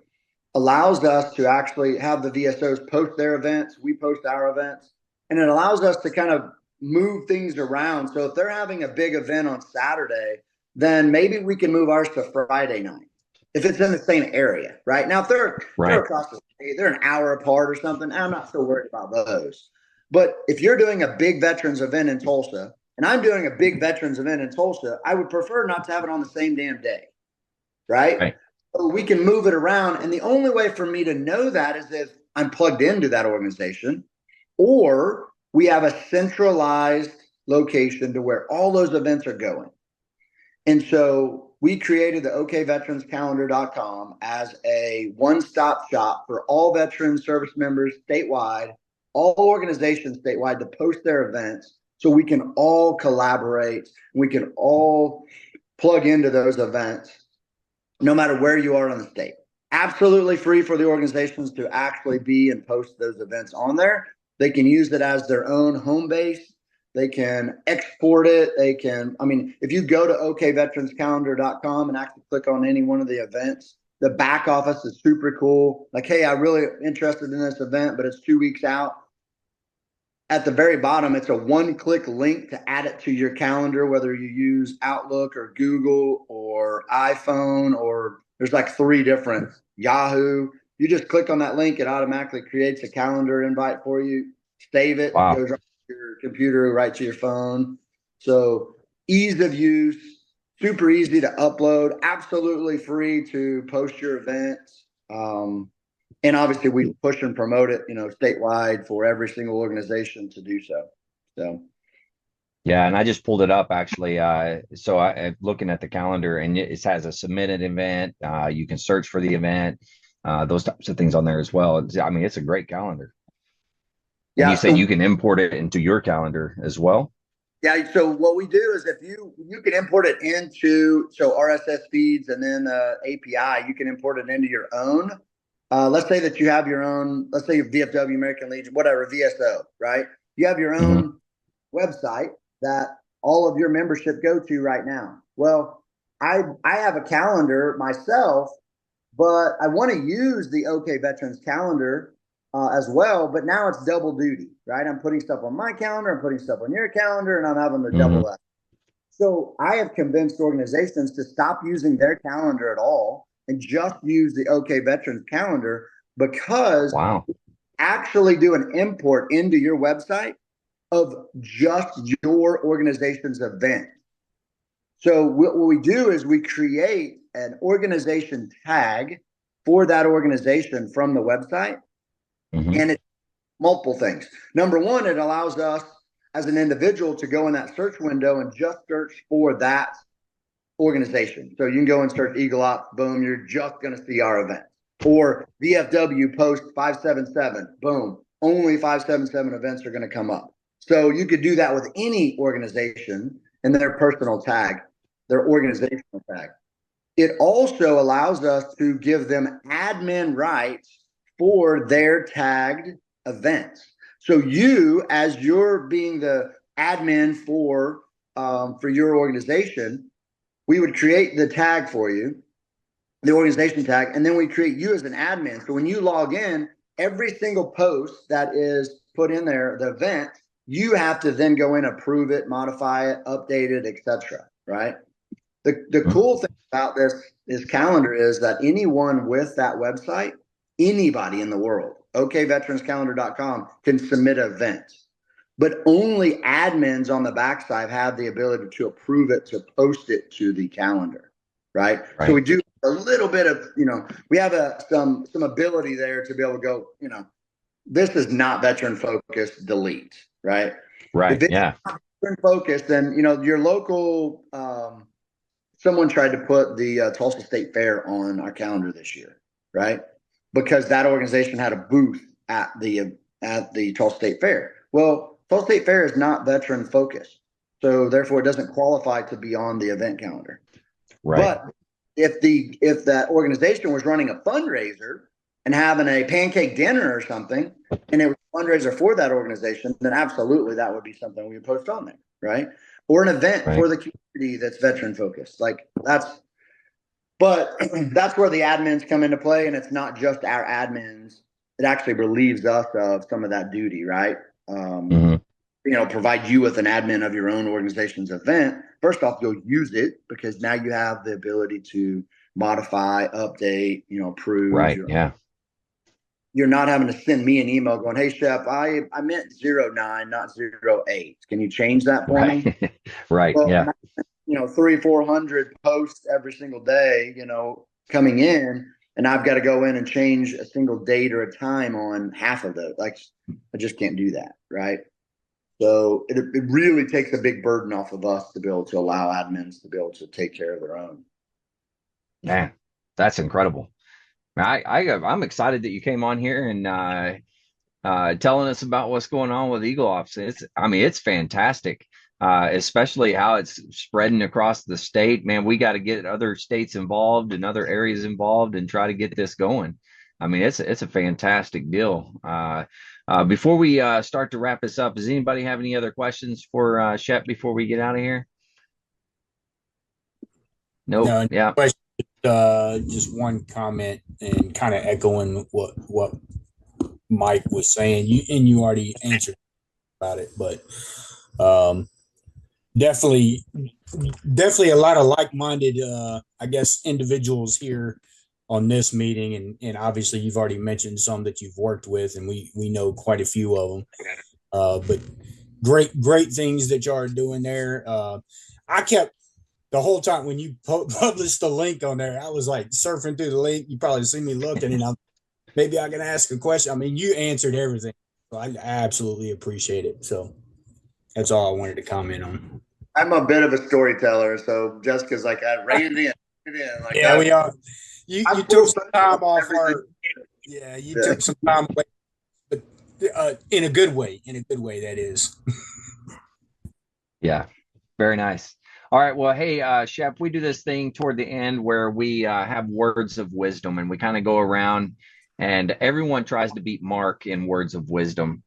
allows us to actually have the VSOs post their events, we post our events, and it allows us to kind of move things around. So if they're having a big event on Saturday, then maybe we can move ours to Friday night, if it's in the same area, right? Now, if they're across the state, they're an hour apart or something, I'm not so worried about those. But if you're doing a big veterans event in Tulsa, and I'm doing a big veterans event in Tulsa, I would prefer not to have it on the same damn day, right? So we can move it around. And the only way for me to know that is if I'm plugged into that organization, or we have a centralized location to where all those events are going. And so we created the okveteranscalendar.com as a one-stop shop for all veteran service members statewide, all organizations statewide, to post their events so we can all collaborate. We can all plug into those events, no matter where you are in the state. Absolutely free for the organizations to actually be and post those events on there. They can use it as their own home base. They can export it. They can, I mean, if you go to okveteranscalendar.com and actually click on any one of the events, the back office is super cool. Like, hey, I'm really interested in this event, but it's 2 weeks out. At the very bottom, it's a one-click link to add it to your calendar, whether you use Outlook or Google or iPhone, or there's like 3 different, Yahoo. You just click on that link, it automatically creates a calendar invite for you. Save it, it goes right to your computer, right to your phone. So ease of use, super easy to upload, absolutely free to post your events. And obviously we push and promote it, statewide for every single organization to do so. So. Yeah, and I just pulled it up actually. So I'm looking at the calendar, and it has a submitted event. You can search for the event, those types of things on there as well. I mean, it's a great calendar. And yeah, you said you can import it into your calendar as well? Yeah. So what we do is, if you can import it into RSS feeds and then API, you can import it into your own. Let's say that you have your own, let's say VFW, American Legion, whatever, VSO, right? You have your own website that all of your membership go to right now. Well, I have a calendar myself, but I want to use the OK Veterans calendar as well. But now it's double duty, right? I'm putting stuff on my calendar, I'm putting stuff on your calendar, and I'm having to double that. So I have convinced organizations to stop using their calendar at all and just use the OK Veterans calendar, because actually do an import into your website of just your organization's event. So what we do is we create an organization tag for that organization from the website. And it's multiple things. Number one, it allows us as an individual to go in that search window and just search for that organization. So you can go and search Eagle Ops, boom, you're just going to see our event. or VFW post 577, boom, only 577 events are going to come up. So you could do that with any organization and their personal tag, their organizational tag. It also allows us to give them admin rights for their tagged events. So you, as you're being the admin for your organization, we would create the tag for you, the organization tag, and then we create you as an admin. So when you log in, every single post that is put in there, the event, you have to then go in, approve it, modify it, update it, etc. Right? The cool thing about this calendar is that anyone with that website, anybody in the world, okveteranscalendar.com, can submit an event. But only admins on the backside have the ability to approve it, to post it to the calendar, right? So we do a little bit of, we have some ability there to be able to go, this is not veteran focused, delete, right? Right. If it's not veteran focused, then, your local, someone tried to put the Tulsa State Fair on our calendar this year, right? Because that organization had a booth at the Tulsa State Fair. Well, Tulsa State Fair is not veteran focused, so therefore it doesn't qualify to be on the event calendar. Right. But if that organization was running a fundraiser and having a pancake dinner or something, and it was a fundraiser for that organization, then absolutely that would be something we would post on there, right? Or an event for the community that's veteran focused. But that's where the admins come into play, and it's not just our admins. It actually relieves us of some of that duty, right? Provide you with an admin of your own organization's event. First off, you'll use it because now you have the ability to modify, update, approve. Right. You're not having to send me an email going, "Hey, Shep, I meant 09, not 08. Can you change that for me?" Right. Well, 300-400 posts every single day, coming in, and I've got to go in and change a single date or a time on half of those. Like, I just can't do that, right? So it really takes a big burden off of us to be able to allow admins to be able to take care of their own. Man, that's incredible. I'm excited that you came on here and telling us about what's going on with Eagle Ops. It's fantastic, especially how it's spreading across the state. Man, we got to get other states involved and other areas involved and try to get this going. It's a fantastic deal. Before we start to wrap this up, does anybody have any other questions for Shep before we get out of here? Nope. No, yeah. Just one comment and kind of echoing what Mike was saying. You already answered about it, but definitely a lot of like-minded, individuals here on this meeting, and obviously you've already mentioned some that you've worked with, and we know quite a few of them. But great things that y'all are doing there. I kept the whole time when you published the link on there, I was like surfing through the link. You probably see me looking, and maybe I can ask a question. You answered everything, so I absolutely appreciate it. So that's all I wanted to comment on. I'm a bit of a storyteller, so Jessica's like, I ran in. Yeah, we are. You took some time off our. Yeah, you took some time away, but in a good way. In a good way, that is. Yeah, very nice. All right. Well, hey, Shep, we do this thing toward the end where we have words of wisdom, and we kind of go around, and everyone tries to beat Mark in words of wisdom.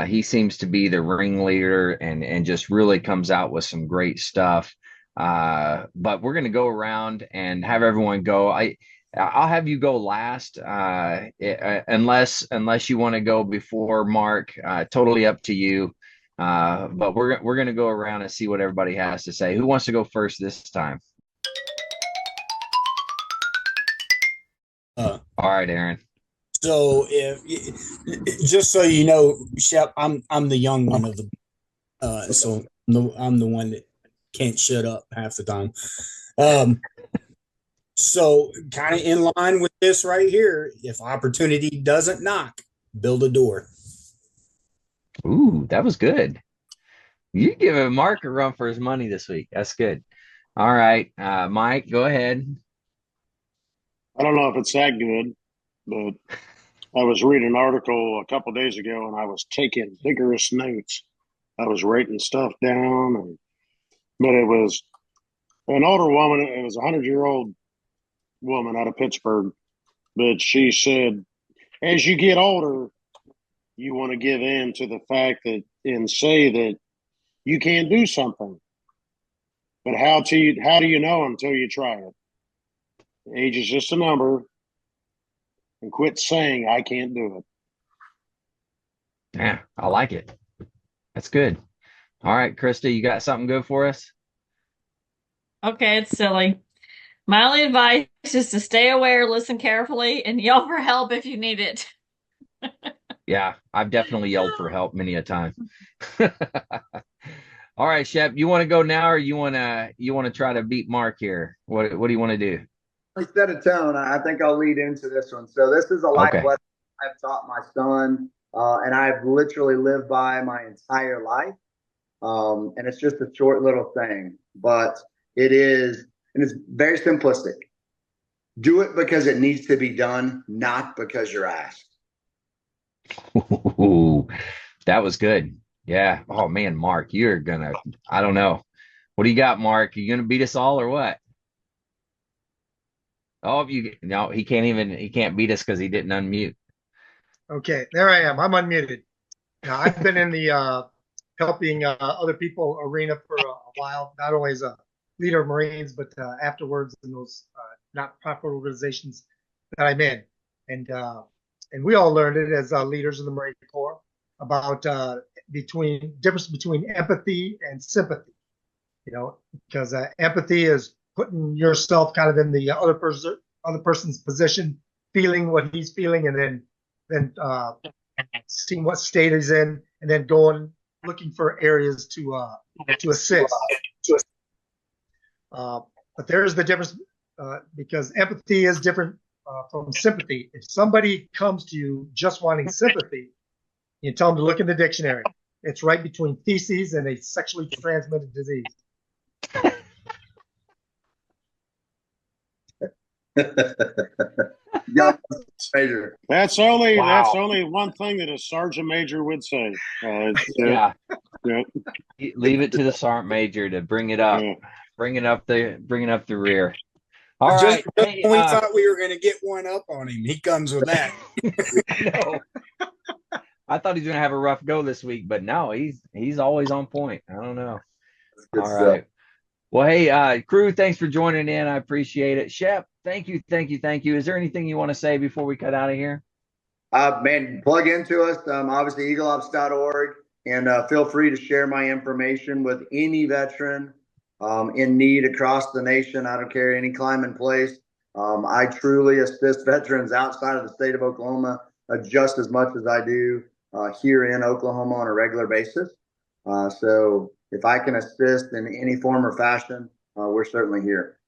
He seems to be the ringleader and just really comes out with some great stuff. But we're going to go around and have everyone go. I'll have you go last, unless you want to go before Mark. Totally up to you. But we're going to go around and see what everybody has to say. Who wants to go first this time? All right, Aaron. So just so you know, Shep, I'm the young one of the, so I'm the one that can't shut up half the time. So kind of in line with this right here, if opportunity doesn't knock, build a door. Ooh, that was good. You give Mark a run for his money this week. That's good. All right, Mike, go ahead. I don't know if it's that good. but I was reading an article a couple days ago, and I was taking vigorous notes. I was writing stuff down, but it was an older woman. It was a 100-year-old woman out of Pittsburgh, but she said, as you get older, you want to give in to the fact that and say that you can't do something. But how do you know until you try it? Age is just a number, and quit saying I can't do it. Yeah, I like it. That's good. All right, Krista, you got something good for us? Okay, it's silly. My only advice is to stay aware, listen carefully, and yell for help if you need it. Yeah, I've definitely yelled for help many a time. All right, Shep, you want to go now, or you want to try to beat Mark here? What do you want to do? I set a tone. I think I'll lead into this one. So this is a life Okay. lesson I've taught my son, and I've literally lived by my entire life. And it's just a short little thing, but it's very simplistic. Do it because it needs to be done, not because you're asked. Ooh, that was good. Yeah. Oh man, Mark, I don't know. What do you got, Mark? Are you gonna beat us all or what? Oh, no, he can't beat us because he didn't unmute. Okay, there I am. I'm unmuted. Now, I've been in the helping other people arena for a while, not only as a leader of Marines, but afterwards in those not-profit organizations that I'm in. And we all learned it as leaders in the Marine Corps about difference between empathy and sympathy. Because empathy is putting yourself kind of in the other person's position, feeling what he's feeling, and then seeing what state he's in, and then going looking for areas to assist. But there's the difference because empathy is different from sympathy. If somebody comes to you just wanting sympathy, you tell them to look in the dictionary. It's right between feces and a sexually transmitted disease. Major. That's only one thing that a sergeant major would say. Yeah. Yeah. Leave it to the sergeant major to bring it up, Yeah. bringing up the rear. All Just right. Hey, when we thought we were going to get one up on him, he comes with that. no. I thought he's gonna have a rough go this week, but no, he's always on point. I don't know. All right. Well, hey, crew, thanks for joining in. I appreciate it. Shep, thank you. Is there anything you want to say before we cut out of here? Man, plug into us, obviously eagleops.org, and feel free to share my information with any veteran in need across the nation. I don't care any climb and place. I truly assist veterans outside of the state of Oklahoma just as much as I do here in Oklahoma on a regular basis. So if I can assist in any form or fashion, we're certainly here.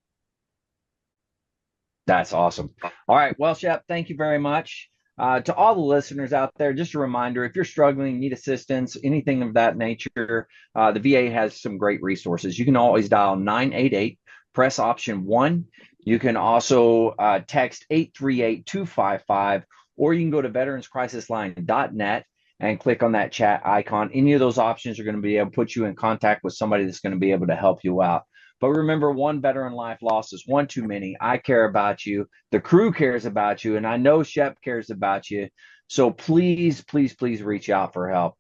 That's awesome. All right. Well, Shep, thank you very much. To all the listeners out there, just a reminder, if you're struggling, need assistance, anything of that nature, the VA has some great resources. You can always dial 988, press option 1. You can also text 838-255, or you can go to veteranscrisisline.net and click on that chat icon. Any of those options are going to be able to put you in contact with somebody that's going to be able to help you out. But remember, one veteran life lost is one too many. I care about you. The crew cares about you. And I know Shep cares about you. So please, please, please reach out for help.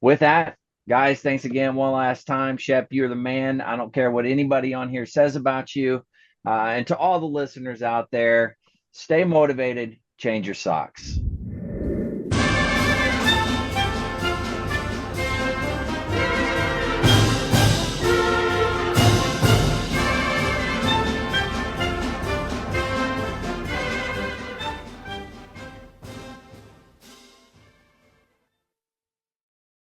With that, guys, thanks again one last time. Shep, you're the man. I don't care what anybody on here says about you. And to all the listeners out there, stay motivated, change your socks.